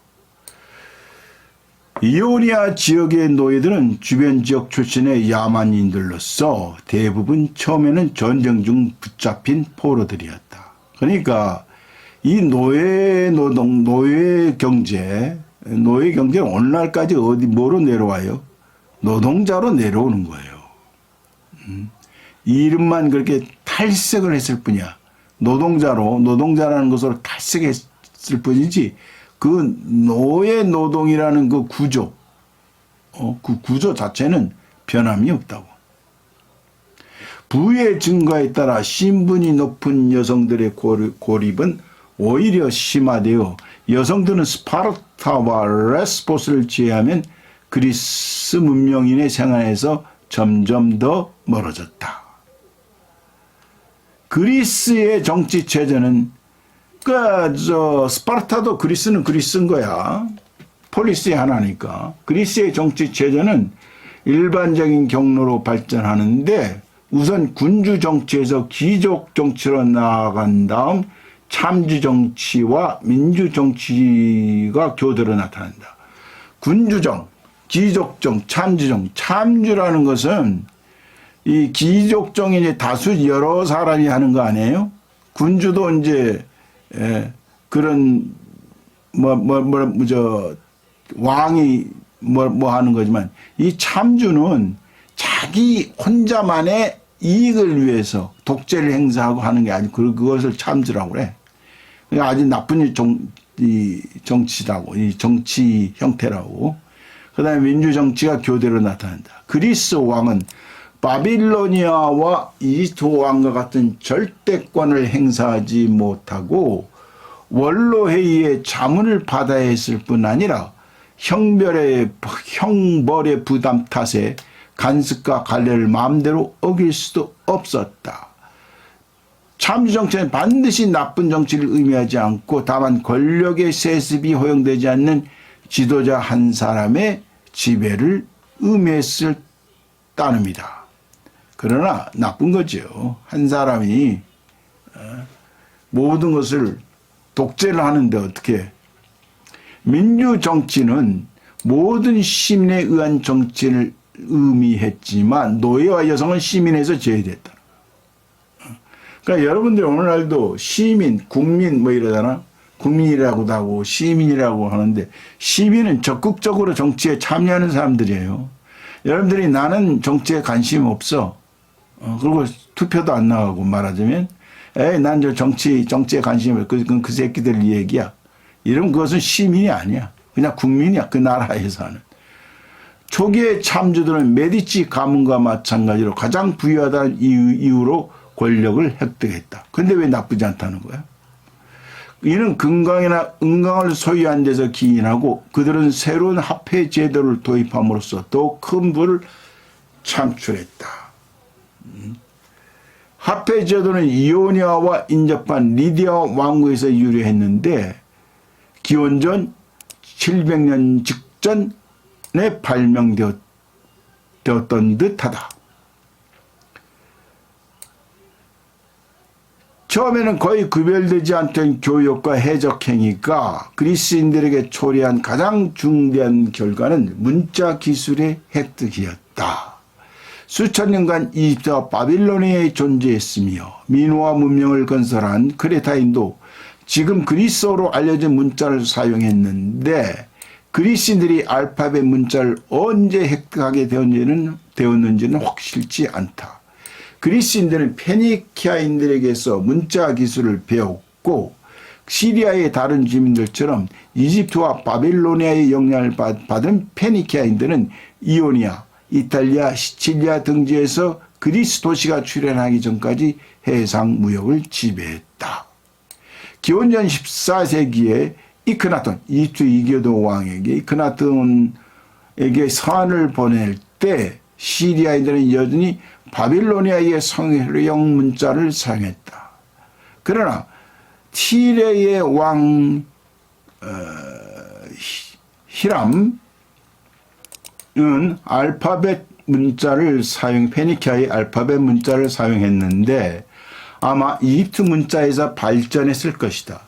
A: 이오니아 지역의 노예들은 주변 지역 출신의 야만인들로서 대부분 처음에는 전쟁 중 붙잡힌 포로들이었다. 그러니까 이 노예 노동, 노예 경제는 오늘날까지 어디 뭐로 내려와요? 노동자로 내려오는 거예요. 이름만 그렇게 탈색을 했을 뿐이야. 노동자라는 것으로 탈색했을 뿐이지 그 노예 노동이라는 그 구조, 그 구조 자체는 변함이 없다고. 부의 증가에 따라 신분이 높은 여성들의 고립은 오히려 심화되어 여성들은 스파르타와 레스포스를 제외하면 그리스 문명인의 생활에서 점점 더 멀어졌다. 그리스의 정치 체제는 스파르타도 그리스는 그리스인 거야. 폴리스의 하나니까. 그리스의 정치 체제는 일반적인 경로로 발전하는데 우선 군주 정치에서 귀족 정치로 나아간 다음 참주 정치와 민주 정치가 교대로 나타난다. 군주정, 귀족정, 참주정. 참주라는 것은 이 귀족정이 이제 다수 여러 사람이 하는 거 아니에요? 군주도 이제 그런 왕이 하는 거지만 이 참주는 자기 혼자만의 이익을 위해서 독재를 행사하고 하는 게 아니고 그것을 참주라고 그래. 그러니까 아주 나쁜 정치라고, 이 정치 형태라고. 그 다음에 민주정치가 교대로 나타난다. 그리스 왕은 바빌로니아와 이집트 왕과 같은 절대권을 행사하지 못하고 원로회의의 자문을 받아야 했을 뿐 아니라 형벌의 부담 탓에 간섭과 관례를 마음대로 어길 수도 없었다. 참주정치는 반드시 나쁜 정치를 의미하지 않고 다만 권력의 세습이 허용되지 않는 지도자 한 사람의 지배를 의미했을 따름이다. 그러나 나쁜 거죠. 한 사람이 모든 것을 독재를 하는데 어떻게. 민주정치는 모든 시민에 의한 정치를 의미했지만 노예와 여성은 시민에서 제외됐다. 그러니까 여러분들 오늘날도 시민, 국민 이러잖아. 국민이라고도 하고 시민이라고 하는데 시민은 적극적으로 정치에 참여하는 사람들이에요. 여러분들이 나는 정치에 관심 없어. 그리고 투표도 안 나가고 말하자면 난 저 정치에 관심이 없어. 그건 그 새끼들 얘기야. 이러면 그것은 시민이 아니야. 그냥 국민이야. 그 나라에서 하는. 초기의 참주들은 메디치 가문과 마찬가지로 가장 부유하다는 이유로 권력을 획득했다. 근데 왜 나쁘지 않다는 거야? 이는 금강이나 은강을 소유한 데서 기인하고 그들은 새로운 화폐 제도를 도입함으로써 더 큰 부를 창출했다. 화폐 제도는 이오니아와 인접한 리디아 왕국에서 유래했는데 기원전 700년 직전에 발명되었던 듯하다. 처음에는 거의 구별되지 않던 교역과 해적 행위가 그리스인들에게 초래한 가장 중대한 결과는 문자 기술의 획득이었다. 수천 년간 이집트와 바빌로니아에 존재했으며 미노아 문명을 건설한 크레타인도 지금 그리스어로 알려진 문자를 사용했는데 그리스인들이 알파벳 문자를 언제 획득하게 되었는지는 확실치 않다. 그리스인들은 페니키아인들에게서 문자 기술을 배웠고 시리아의 다른 주민들처럼 이집트와 바빌로니아의 영향을 받은 페니키아인들은 이오니아, 이탈리아, 시칠리아 등지에서 그리스 도시가 출현하기 전까지 해상 무역을 지배했다. 기원전 14세기에 이크나톤, 이집트 이교도 왕에게 이크나톤에게 서한을 보낼 때 시리아인들은 여전히 바빌로니아의 성형 문자를 사용했다. 그러나 티레의 왕 히람은 알파벳 문자를 페니키아의 알파벳 문자를 사용했는데 아마 이집트 문자에서 발전했을 것이다.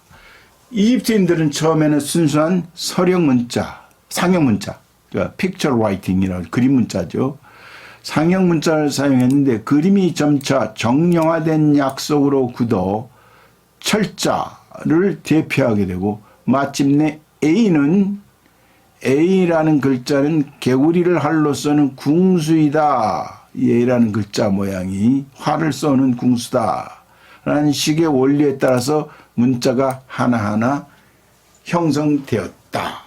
A: 이집트인들은 처음에는 순수한 서령 문자, 상형 문자, 그러니까 picture writing이라는 그림 문자죠. 상형 문자를 사용했는데 그림이 점차 정형화된 약속으로 굳어 철자를 대표하게 되고 마침내 A라는 글자는 개구리를 활로 쏘는 궁수이다. A라는 글자 모양이 활을 쏘는 궁수다. 라는 식의 원리에 따라서 문자가 하나하나 형성되었다.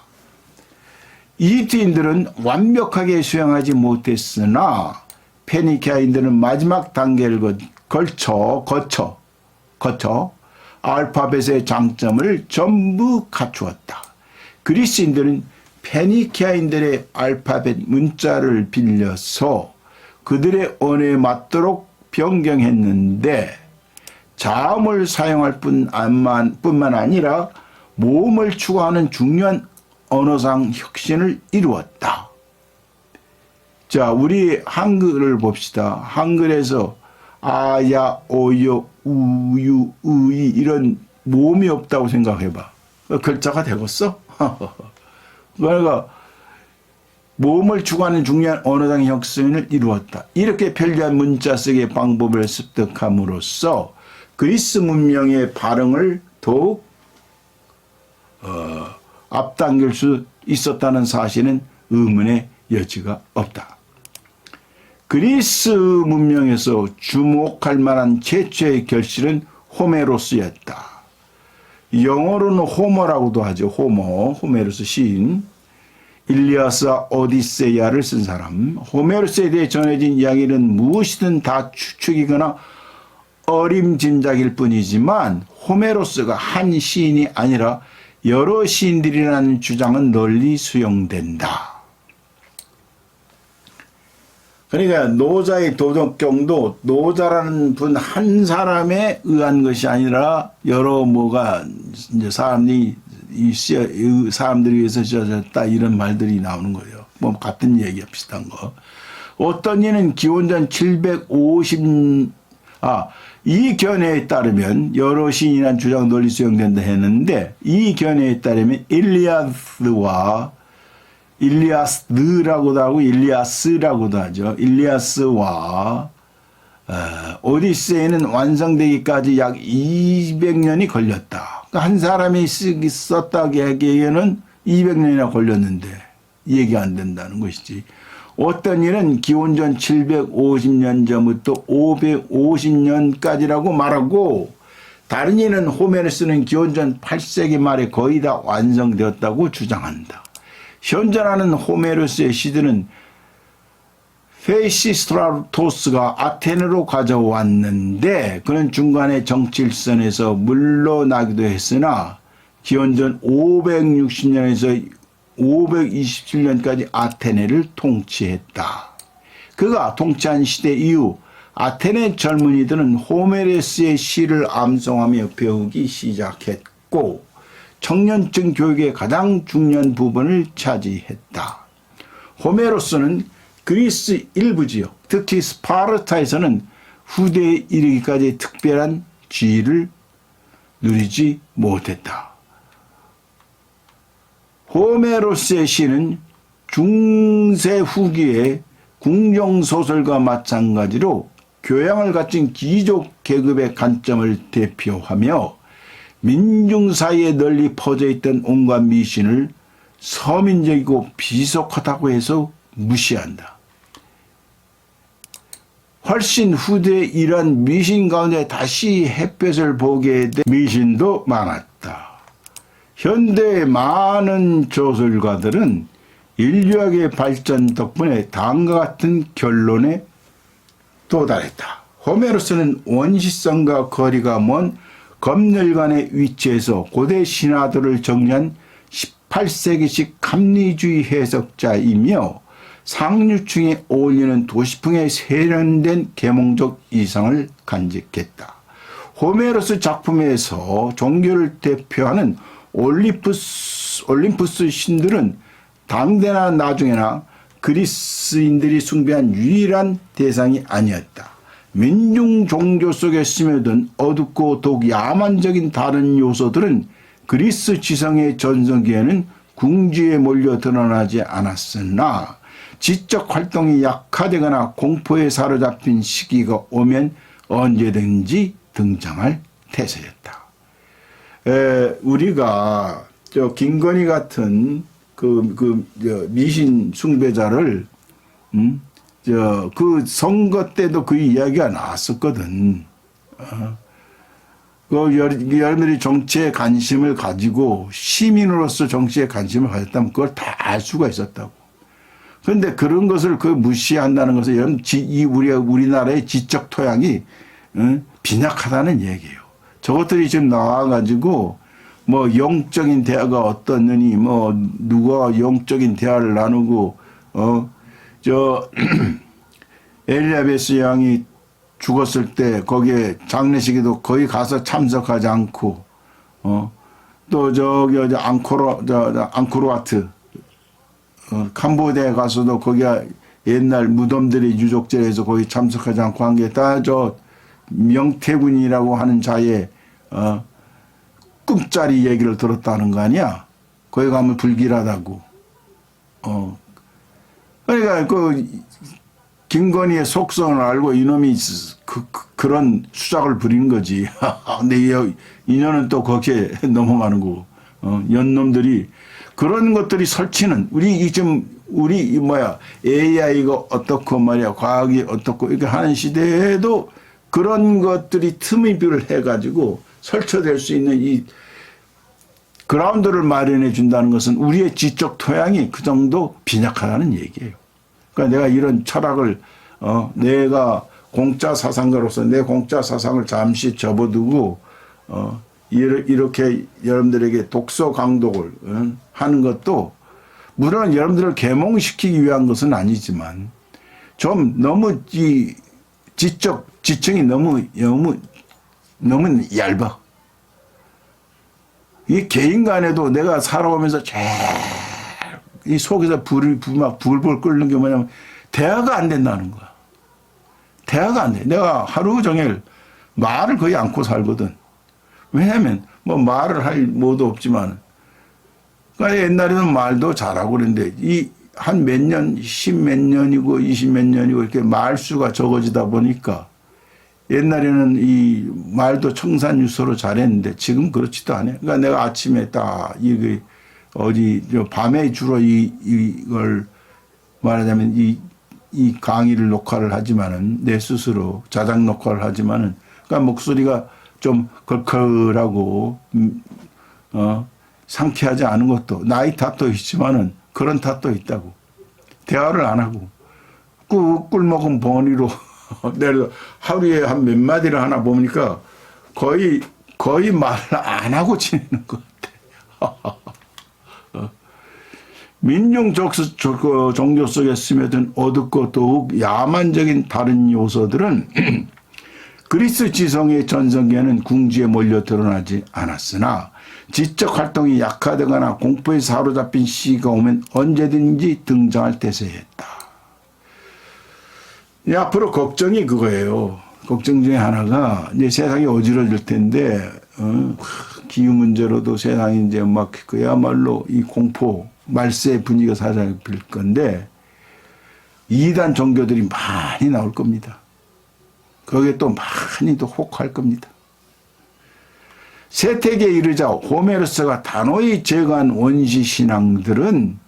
A: 이집트인들은 완벽하게 수행하지 못했으나 페니키아인들은 마지막 단계를 거쳐 알파벳의 장점을 전부 갖추었다. 그리스인들은 페니키아인들의 알파벳 문자를 빌려서 그들의 언어에 맞도록 변경했는데 자음을 사용할 뿐만 아니라 모음을 추구하는 중요한 언어상 혁신을 이루었다. 자, 우리 한글을 봅시다. 한글에서 아야, 오요, 우유, 우이 이런 모음이 없다고 생각해봐. 글자가 되겠어? 그러니까 모음을 추구하는 중요한 언어상 혁신을 이루었다. 이렇게 편리한 문자 쓰기 방법을 습득함으로써 그리스 문명의 발흥을 더욱 앞당길 수 있었다는 사실은 의문의 여지가 없다. 그리스 문명에서 주목할 만한 최초의 결실은 호메로스였다. 영어로는 호머라고도 하죠. 호메로스 시인. 일리아스와 오디세이아를 쓴 사람. 호메로스에 대해 전해진 이야기는 무엇이든 다 추측이거나 어림짐작일 뿐이지만 호메로스가 한 시인이 아니라 여러 시인들이라는 주장은 널리 수용된다. 그러니까 노자의 도덕경도 노자라는 분 한 사람에 의한 것이 아니라 여러 이제 사람들이 위해서 지어졌다 이런 말들이 나오는 거예요. 뭐 같은 얘기야 비슷한 거. 어떤 이는 기원전 750 견해에 따르면 여러 시인이란 주장 널리 수용된다 했는데 이 견해에 따르면 일리아스라고도 하고 일리아스라고도 하죠. 일리아스와 오디세이는 완성되기까지 약 200년이 걸렸다. 그러니까 한 사람이 썼다고 하기에는 200년이나 걸렸는데 이해가 안 된다는 것이지. 어떤 일은 기원전 750년 전부터 550년까지라고 말하고 다른 이는 호메로스는 기원전 8세기 말에 거의 다 완성되었다고 주장한다. 현존하는 호메로스의 시들은 페이시스트라토스가 아테네로 가져왔는데 그는 중간에 정칠선에서 물러나기도 했으나 기원전 560년에서 527년까지 아테네를 통치했다. 그가 통치한 시대 이후 아테네 젊은이들은 호메로스의 시를 암송하며 배우기 시작했고 청년층 교육의 가장 중요한 부분을 차지했다. 호메로스는 그리스 일부 지역, 특히 스파르타에서는 후대에 이르기까지 특별한 지위를 누리지 못했다. 호메로스의 시는 중세 후기의 궁정소설과 마찬가지로 교양을 갖춘 귀족 계급의 관점을 대표하며 민중 사이에 널리 퍼져 있던 온갖 미신을 서민적이고 비속하다고 해서 무시한다. 훨씬 후대에 이러한 미신 가운데 다시 햇볕을 보게 된 미신도 많았다. 현대의 많은 조술가들은 인류학의 발전 덕분에 다음과 같은 결론에 도달했다. 호메로스는 원시성과 거리가 먼 검열관의 위치에서 고대 신화들을 정리한 18세기식 합리주의 해석자이며 상류층에 어울리는 도시풍에 세련된 계몽적 이상을 간직했다. 호메로스 작품에서 종교를 대표하는 올림푸스 신들은 당대나 나중에나 그리스인들이 숭배한 유일한 대상이 아니었다. 민중 종교 속에 스며든 어둡고 더욱 야만적인 다른 요소들은 그리스 지성의 전성기에는 궁지에 몰려 드러나지 않았으나 지적 활동이 약화되거나 공포에 사로잡힌 시기가 오면 언제든지 등장할 태세였다. 우리가 김건희 같은 미신 숭배자를 그 선거 때도 그 이야기가 나왔었거든. 여러분들이 정치에 관심을 가지고 시민으로서 정치에 관심을 가졌다면 그걸 다 알 수가 있었다고. 그런데 그런 것을 무시한다는 것은 우리나라의 지적 토양이 빈약하다는 얘기예요. 저것들이 지금 나와가지고 뭐 영적인 대화가 어떻느니 뭐 누가 영적인 대화를 나누고 엘리자베스 여왕이 죽었을 때 거기에 장례식에도 거의 가서 참석하지 않고 또 저기 앙코르와트 캄보디아에 가서도 거기가 옛날 무덤들이 유적지에서 거기 참석하지 않고 한 게 다 저 명태군이라고 하는 자의 꿈짜리 얘기를 들었다는 거 아니야? 거기 가면 불길하다고. 그러니까 김건희의 속성을 알고 이놈이 그런 수작을 부리는 거지. 근데 이년은 또 거기에 넘어가는 거고. 연놈들이 그런 것들이 설치는 우리 AI가 어떻고 말이야, 과학이 어떻고 이렇게 하는 시대에도 그런 것들이 틈이비를 해가지고 설쳐될 수 있는 이 그라운드를 마련해 준다는 것은 우리의 지적 토양이 그 정도 빈약하다는 얘기예요. 그러니까 내가 이런 철학을 내가 공짜 사상가로서 내 공짜 사상을 잠시 접어두고 이렇게 여러분들에게 독서 강독을 하는 것도 물론 여러분들을 계몽시키기 위한 것은 아니지만 좀 너무 이 지층이 너무 얇아. 이 개인 간에도 내가 살아오면서 제일 이 속에서 막 불불 끓는 게 뭐냐면 대화가 안 된다는 거야. 대화가 안 돼. 내가 하루 종일 말을 거의 않고 살거든. 왜냐하면 뭐 말을 할 뭐도 없지만 그러니까 옛날에는 말도 잘하고 그랬는데 이 한 몇 년, 10몇 년이고 20몇 년이고 이렇게 말수가 적어지다 보니까 옛날에는 이 말도 청산유소로 잘했는데 지금 그렇지도 않아요. 그러니까 내가 아침에 딱 밤에 주로 이걸 말하자면 이 강의를 녹화를 하지만은 내 스스로 자작 녹화를 하지만은 그러니까 목소리가 좀 걸컬하고 상쾌하지 않은 것도 나이 탓도 있지만은 그런 탓도 있다고. 대화를 안 하고 꿀 먹은 버니로 내가 하루에 한 몇 마디를 하나 보니까 거의 말을 안 하고 지내는 것 같아. 민중 종교 속에 스며든 어둡고 더욱 야만적인 다른 요소들은 그리스 지성의 전성기에는 궁지에 몰려 드러나지 않았으나 지적 활동이 약화되거나 공포에 사로잡힌 시기가 오면 언제든지 등장할 태세였다. 앞으로 걱정이 그거예요. 걱정 중에 하나가 이제 세상이 어지러질 텐데, 기후 문제로도 세상이 이제 막 그야말로 이 공포, 말세 분위기가 사라질 건데, 이단 종교들이 많이 나올 겁니다. 거기에 또 많이 또 혹할 겁니다. 세택에 이르자 호메로스가 단호히 제거한 원시 신앙들은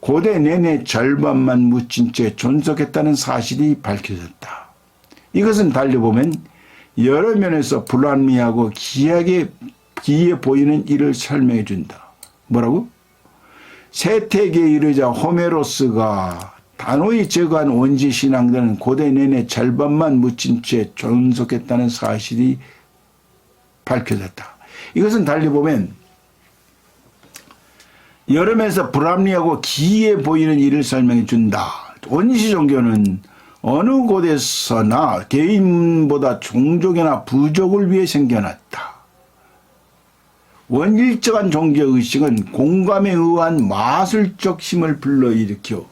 A: 고대 내내 절반만 묻힌 채 존속했다는 사실이 밝혀졌다. 이것은 달려보면 여러 면에서 불합리하고 기이해 보이는 일을 설명해 준다. 뭐라고? 세택에 이르자 호메로스가 단호히 제거한 원시 신앙들은 고대 내내 절반만 묻힌 채 존속했다는 사실이 밝혀졌다. 이것은 달리 보면 여러 면에서 불합리하고 기이해 보이는 일을 설명해 준다. 원시 종교는 어느 곳에서나 개인보다 종족이나 부족을 위해 생겨났다. 원일적한 종교의식은 공감에 의한 마술적 힘을 불러일으켜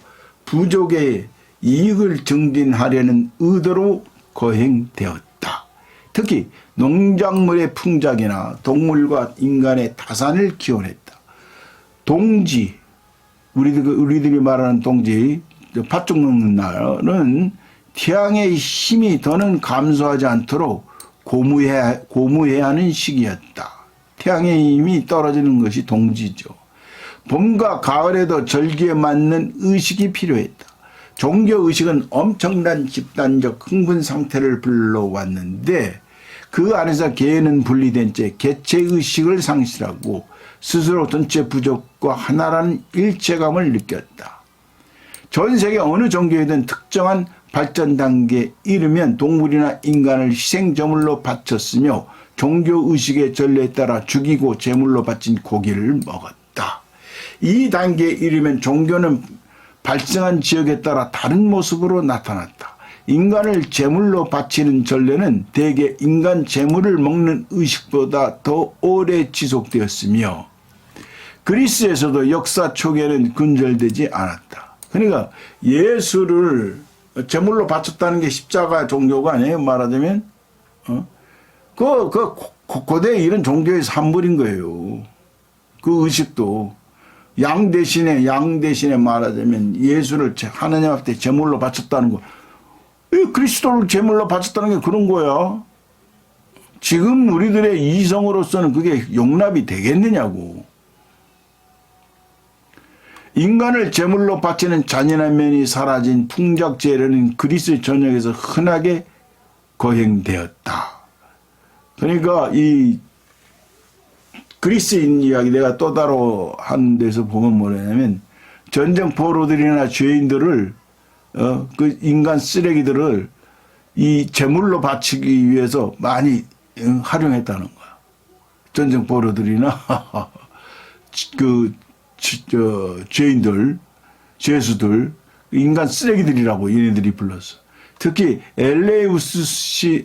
A: 부족의 이익을 증진하려는 의도로 거행되었다. 특히 농작물의 풍작이나 동물과 인간의 타산을 기원했다. 동지, 우리들이 말하는 동지, 팥죽 먹는 날은 태양의 힘이 더는 감소하지 않도록 고무해야 하는 시기였다. 태양의 힘이 떨어지는 것이 동지죠. 봄과 가을에도 절기에 맞는 의식이 필요했다. 종교의식은 엄청난 집단적 흥분 상태를 불러왔는데 그 안에서 개는 분리된 채 개체의식을 상실하고 스스로 전체 부족과 하나라는 일체감을 느꼈다. 전 세계 어느 종교이든 특정한 발전 단계에 이르면 동물이나 인간을 희생제물로 바쳤으며 종교의식의 전례에 따라 죽이고 제물로 바친 고기를 먹었다. 이 단계에 이르면 종교는 발생한 지역에 따라 다른 모습으로 나타났다. 인간을 제물로 바치는 전례는 대개 인간 제물을 먹는 의식보다 더 오래 지속되었으며 그리스에서도 역사 초기에는 근절되지 않았다. 그러니까 예수를 제물로 바쳤다는 게 십자가 종교가 아니에요. 말하자면 고대 이런 종교의 산물인 거예요. 그 의식도 양 대신에 말하자면 예수를 하나님 앞에 제물로 바쳤다는 거. 그리스도를 제물로 바쳤다는 게 그런 거야. 지금 우리들의 이성으로서는 그게 용납이 되겠느냐고. 인간을 제물로 바치는 잔인한 면이 사라진 풍작제례는 그리스 전역에서 흔하게 거행되었다. 그러니까 이 그리스인 이야기 내가 또 따로 한 데서 보면 뭐냐면 전쟁 포로들이나 죄인들을 그 인간 쓰레기들을 이 제물로 바치기 위해서 많이 활용했다는 거야. 전쟁 포로들이나 죄인들, 죄수들, 인간 쓰레기들이라고 얘네들이 불렀어. 특히 엘레우시스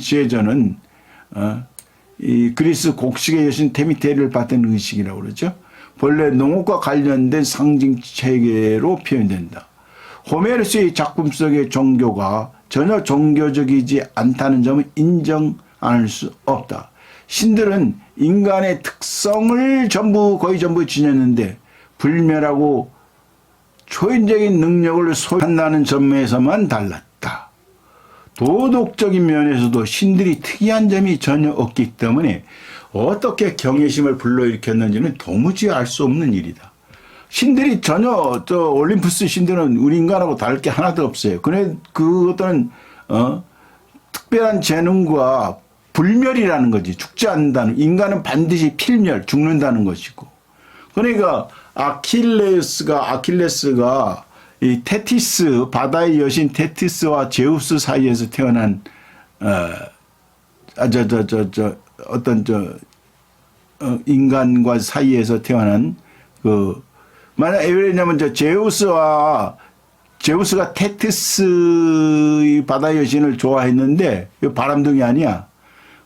A: 제전은 이 그리스 곡식의 여신 데미테를 받은 의식이라고 그러죠. 본래 농업과 관련된 상징 체계로 표현된다. 호메로스의 작품 속의 종교가 전혀 종교적이지 않다는 점은 인정 안 할 수 없다. 신들은 인간의 특성을 거의 전부 지녔는데 불멸하고 초인적인 능력을 소유한다는 점에서만 달랐다. 도덕적인 면에서도 신들이 특이한 점이 전혀 없기 때문에 어떻게 경외심을 불러일으켰는지는 도무지 알 수 없는 일이다. 신들이 전혀 올림푸스 신들은 우리 인간하고 다를 게 하나도 없어요. 그것들은 특별한 재능과 불멸이라는 거지. 죽지 않는다는. 인간은 반드시 필멸, 죽는다는 것이고. 그러니까 아킬레스가 이 테티스, 바다의 여신 테티스와 제우스 사이에서 태어난 인간과 사이에서 태어난 만약 왜냐면 제우스가 테티스 바다의 여신을 좋아했는데 바람둥이 아니야.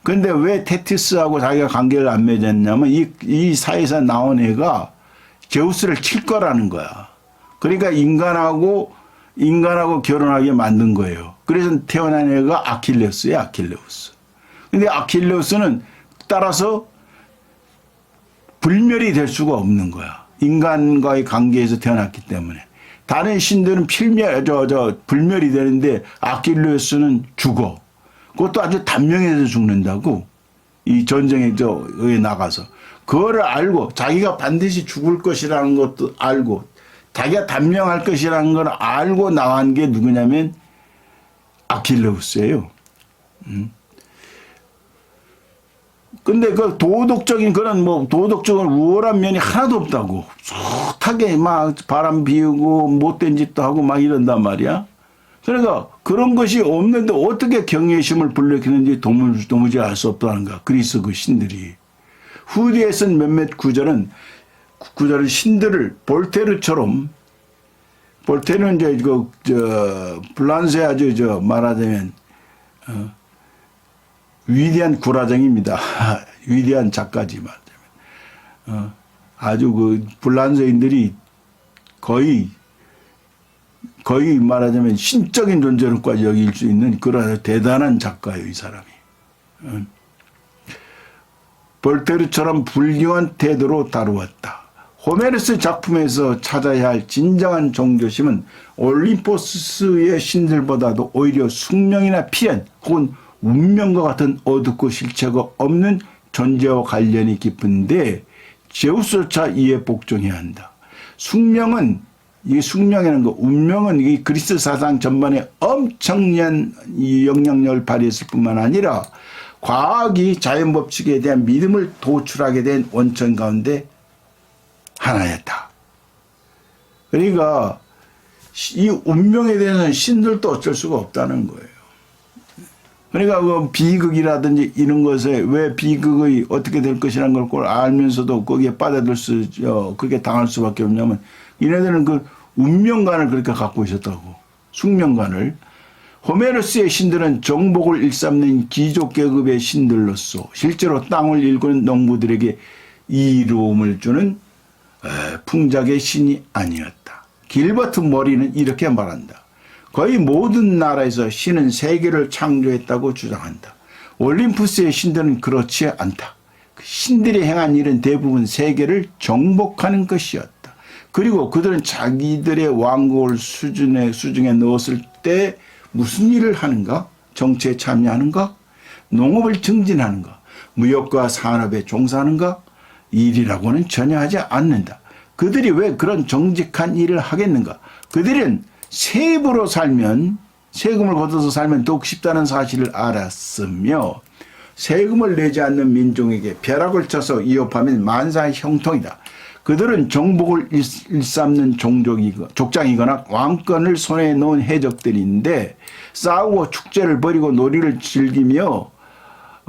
A: 그런데 왜 테티스하고 자기가 관계를 안 맺었냐면 이 사이에서 나온 애가 제우스를 칠 거라는 거야. 그러니까 인간하고 인간하고 결혼하게 만든 거예요. 그래서 태어난 애가 아킬레우스예요, 아킬레우스. 근데 아킬레우스는 따라서 불멸이 될 수가 없는 거야. 인간과의 관계에서 태어났기 때문에. 다른 신들은 불멸이 되는데 아킬레우스는 죽어. 그것도 아주 단명해서 죽는다고. 이 전쟁에 나가서. 그거를 알고 자기가 반드시 죽을 것이라는 것도 알고 자기가 단명할 것이라는 걸 알고 나간 게 누구냐면 아킬레우스예요. 근데 그 도덕적인 그런 도덕적으로 우월한 면이 하나도 없다고. 숱하게 막 바람 피우고 못된 짓도 하고 막 이런단 말이야. 그러니까 그런 것이 없는데 어떻게 경외심을 불러일으키는지 도무지 알 수 없다는 거야. 그리스 그 신들이. 후디에 쓴 몇몇 구절은 신들을 볼테르처럼, 볼테르는 블란세 아주 말하자면 위대한 구라쟁입니다. 위대한 작가지 말하자면. 아주 그 블란세인들이 거의 말하자면 신적인 존재로까지 여길 수 있는 그런 대단한 작가예요, 이 사람이. 볼테르처럼 불경한 태도로 다루었다. 호메로스 작품에서 찾아야 할 진정한 종교심은 올림포스의 신들보다도 오히려 숙명이나 필연 혹은 운명과 같은 어둡고 실체가 없는 존재와 관련이 깊은데 제우스조차 이에 복종해야 한다. 숙명은 이 숙명이라는 거, 운명은 이 그리스 사상 전반에 엄청난 이 영향력을 발휘했을 뿐만 아니라 과학이 자연 법칙에 대한 믿음을 도출하게 된 원천 가운데 하나였다. 그러니까 이 운명에 대해서는 신들도 어쩔 수가 없다는 거예요. 그러니까 그 비극이라든지 이런 것에 왜 비극이 어떻게 될 것이라는 걸 알면서도 거기에 빠져들 그렇게 당할 수밖에 없냐면 얘네들은 그 운명관을 그렇게 갖고 있었다고. 숙명관을. 호메로스의 신들은 정복을 일삼는 귀족계급의 신들로서 실제로 땅을 일구는 농부들에게 이로움을 주는 풍작의 신이 아니었다. 길버트 머리는 이렇게 말한다. 거의 모든 나라에서 신은 세계를 창조했다고 주장한다. 올림푸스의 신들은 그렇지 않다. 신들이 행한 일은 대부분 세계를 정복하는 것이었다. 그리고 그들은 자기들의 왕국을 수중에 넣었을 때 무슨 일을 하는가? 정치에 참여하는가? 농업을 증진하는가? 무역과 산업에 종사하는가? 일이라고는 전혀 하지 않는다. 그들이 왜 그런 정직한 일을 하겠는가? 그들은 세금을 걷어서 살면 더욱 쉽다는 사실을 알았으며 세금을 내지 않는 민족에게 벼락을 쳐서 이업하면 만사의 형통이다. 그들은 정복을 일삼는 족장이거나 왕권을 손에 놓은 해적들인데 싸우고 축제를 벌이고 놀이를 즐기며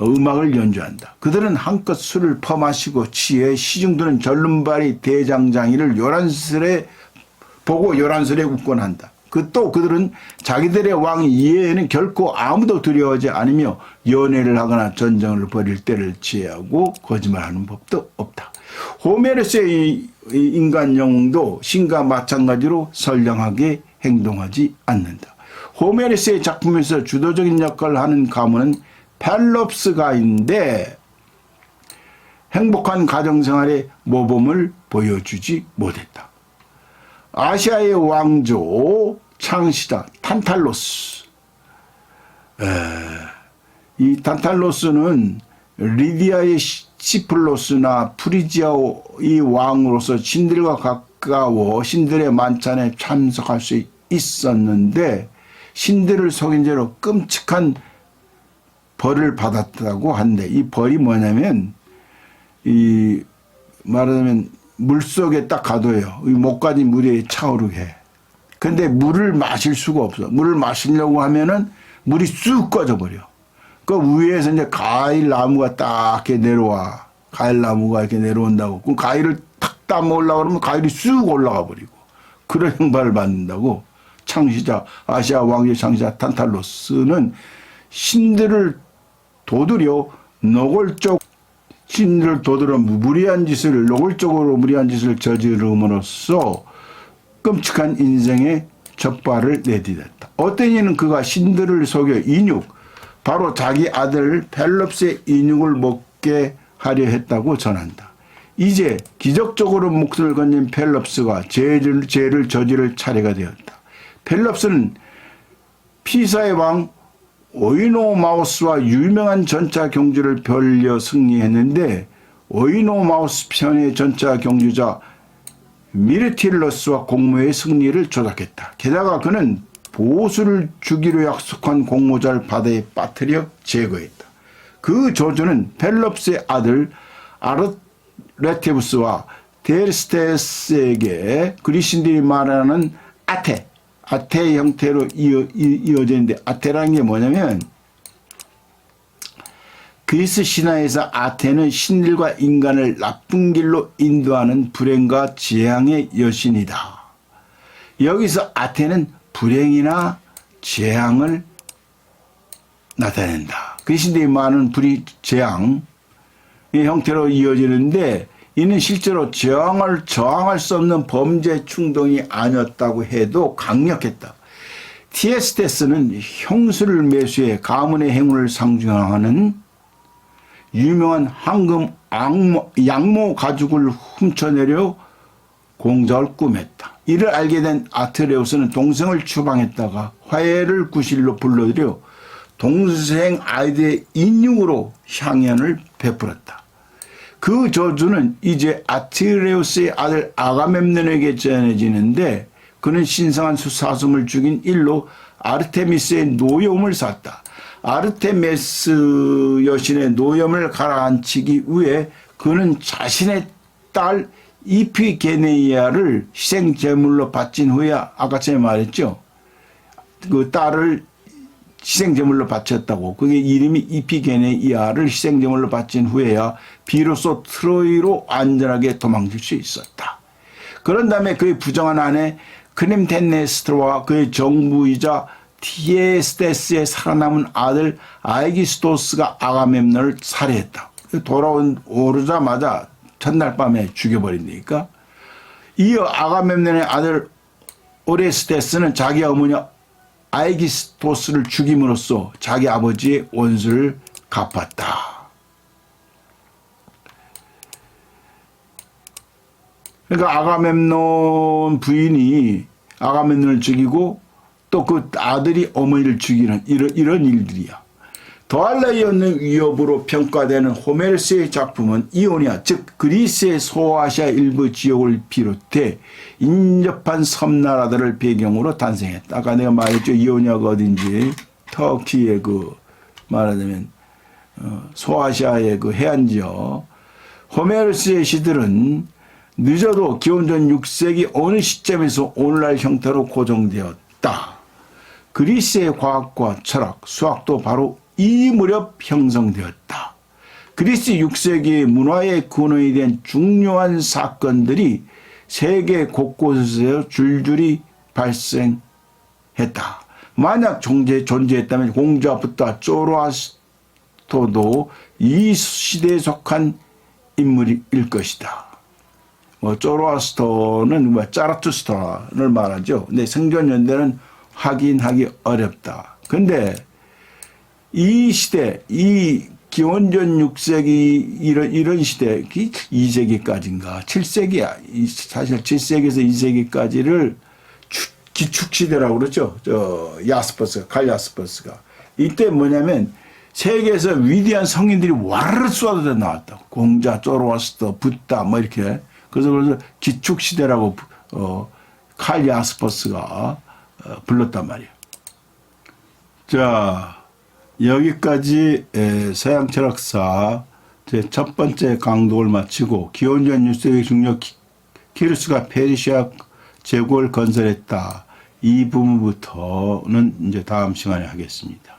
A: 음악을 연주한다. 그들은 한껏 술을 퍼마시고 취해 시중드는 절름발이 대장장이를 요란스레 보고 요란스레 웃곤 한다. 또 그들은 자기들의 왕 이외에는 결코 아무도 두려워하지 않으며 연애를 하거나 전쟁을 벌일 때를 제하고 거짓말하는 법도 없다. 호메로스의 인간 영웅도 신과 마찬가지로 선량하게 행동하지 않는다. 호메로스의 작품에서 주도적인 역할을 하는 가문은 펠롭스가인데 행복한 가정생활의 모범을 보여주지 못했다. 아시아의 왕조 창시자 탄탈로스. 이 탄탈로스는 리디아의 시플로스나 프리지아의 왕으로서 신들과 가까워 신들의 만찬에 참석할 수 있었는데 신들을 속인 죄로 끔찍한 벌을 받았다고 한데 이 벌이 뭐냐면 이 말하자면 물속에 딱 가둬요. 목까지 물에 차오르게 해. 근데 물을 마실 수가 없어. 물을 마시려고 하면은 물이 쑥 꺼져버려. 그 위에서 이제 과일 나무가 딱 이렇게 내려와. 과일 나무가 이렇게 내려온다고. 그 과일을 탁 따먹으려고 그러면 과일이 쑥 올라가 버리고. 그런 형벌을 받는다고. 창시자, 아시아 왕조 창시자 탄탈로스는 신들을 도드려 신들을 도드려 노골적으로 무리한 짓을 저지름으로써 끔찍한 인생의 적발을 내디뎠다. 어떤 이는 그가 신들을 속여 인육, 바로 자기 아들 펠롭스의 인육을 먹게 하려 했다고 전한다. 이제 기적적으로 목숨을 건진 펠롭스가 죄를 저지를 차례가 되었다. 펠롭스는 피사의 왕 오이노마우스와 유명한 전차 경주를 벌려 승리했는데 오이노마우스 편의 전차 경주자 미르틸러스와 공모의 승리를 조작했다. 게다가 그는 보수를 주기로 약속한 공모자를 바다에 빠뜨려 제거했다. 그 저주는 펠롭스의 아들 아르레테부스와 데르스테스에게 그리스인들이 말하는 아테의 형태로 이어지는데, 아테라는 게 뭐냐면 그리스 신화에서 아테는 신들과 인간을 나쁜 길로 인도하는 불행과 재앙의 여신이다. 여기서 아테는 불행이나 재앙을 나타낸다. 그리스인들이 말하는 불이 재앙의 형태로 이어지는데, 이는 실제로 저항할 수 없는 범죄 충동이 아니었다고 해도 강력했다. 티에스테스는 형수를 매수해 가문의 행운을 상징하는 유명한 황금 양모 가죽을 훔쳐내려 공작을 꾸몄다. 이를 알게 된 아트레우스는 동생을 추방했다가 화해를 구실로 불러들여 동생 아이들의 인육으로 향연을 베풀었다. 그 저주는 이제 아트레우스의 아들 아가멤논에게 전해지는데, 그는 신성한 사슴을 죽인 일로 아르테미스의 노여움을 샀다. 아르테미스 여신의 노염을 가라앉히기 위해 그는 자신의 딸 이피게네이아를 희생제물로 바친 후에, 아까 전에 말했죠. 그 딸을 희생제물로 바쳤다고. 그게 이름이 이피게네이아를 희생제물로 바친 후에야 비로소 트로이로 안전하게 도망칠 수 있었다. 그런 다음에 그의 부정한 아내 크림텐네스트와 그의 정부이자 티에스테스의 살아남은 아들 아이기스토스가 아가멤논을 살해했다. 오르자마자 첫날 밤에 죽여버린다니까. 이어 아가멤논의 아들 오레스테스는 자기 어머니 아이기스토스를 죽임으로써 자기 아버지의 원수를 갚았다. 그러니까 아가멤논 부인이 아가멤논을 죽이고 또 그 아들이 어머니를 죽이는 이런 일들이야. 더할 나위 없는 위협으로 평가되는 호메르스의 작품은 이오니아, 즉 그리스의 소아시아 일부 지역을 비롯해 인접한 섬나라들을 배경으로 탄생했다. 아까 내가 말했죠. 이오니아가 어딘지, 터키의 그 말하자면 소아시아의 그 해안지역. 호메르스의 시들은 늦어도 기원전 6세기 어느 시점에서 오늘날 형태로 고정되었다. 그리스의 과학과 철학, 수학도 바로 이 무렵 형성되었다. 그리스 6세기의 문화의 근원이 된 중요한 사건들이 세계 곳곳에서 줄줄이 발생했다. 만약 존재했다면 공자부터 쪼로아스토도 이 시대에 속한 인물일 것이다. 쪼로아스토는 짜라투스트라를 말하죠. 근데 생존 연대는 확인하기 어렵다. 근데 이 시대, 이 기원전 6세기 이런 시대, 2세기까지인가 7세기야. 사실 7세기에서 2세기까지를 기축시대라고 그러죠. 칼 야스퍼스가. 이때 뭐냐면 세계에서 위대한 성인들이 와르르 쏟아져 나왔다. 공자, 쪼로아스터, 붓다 뭐 이렇게. 그래서 기축시대라고 칼 야스퍼스가 불렀단 말이에요. 자, 여기까지 서양 철학사 제 첫 번째 강독을 마치고 기원전 6세기 중력 키루스가 페르시아 제국을 건설했다. 이 부분부터는 이제 다음 시간에 하겠습니다.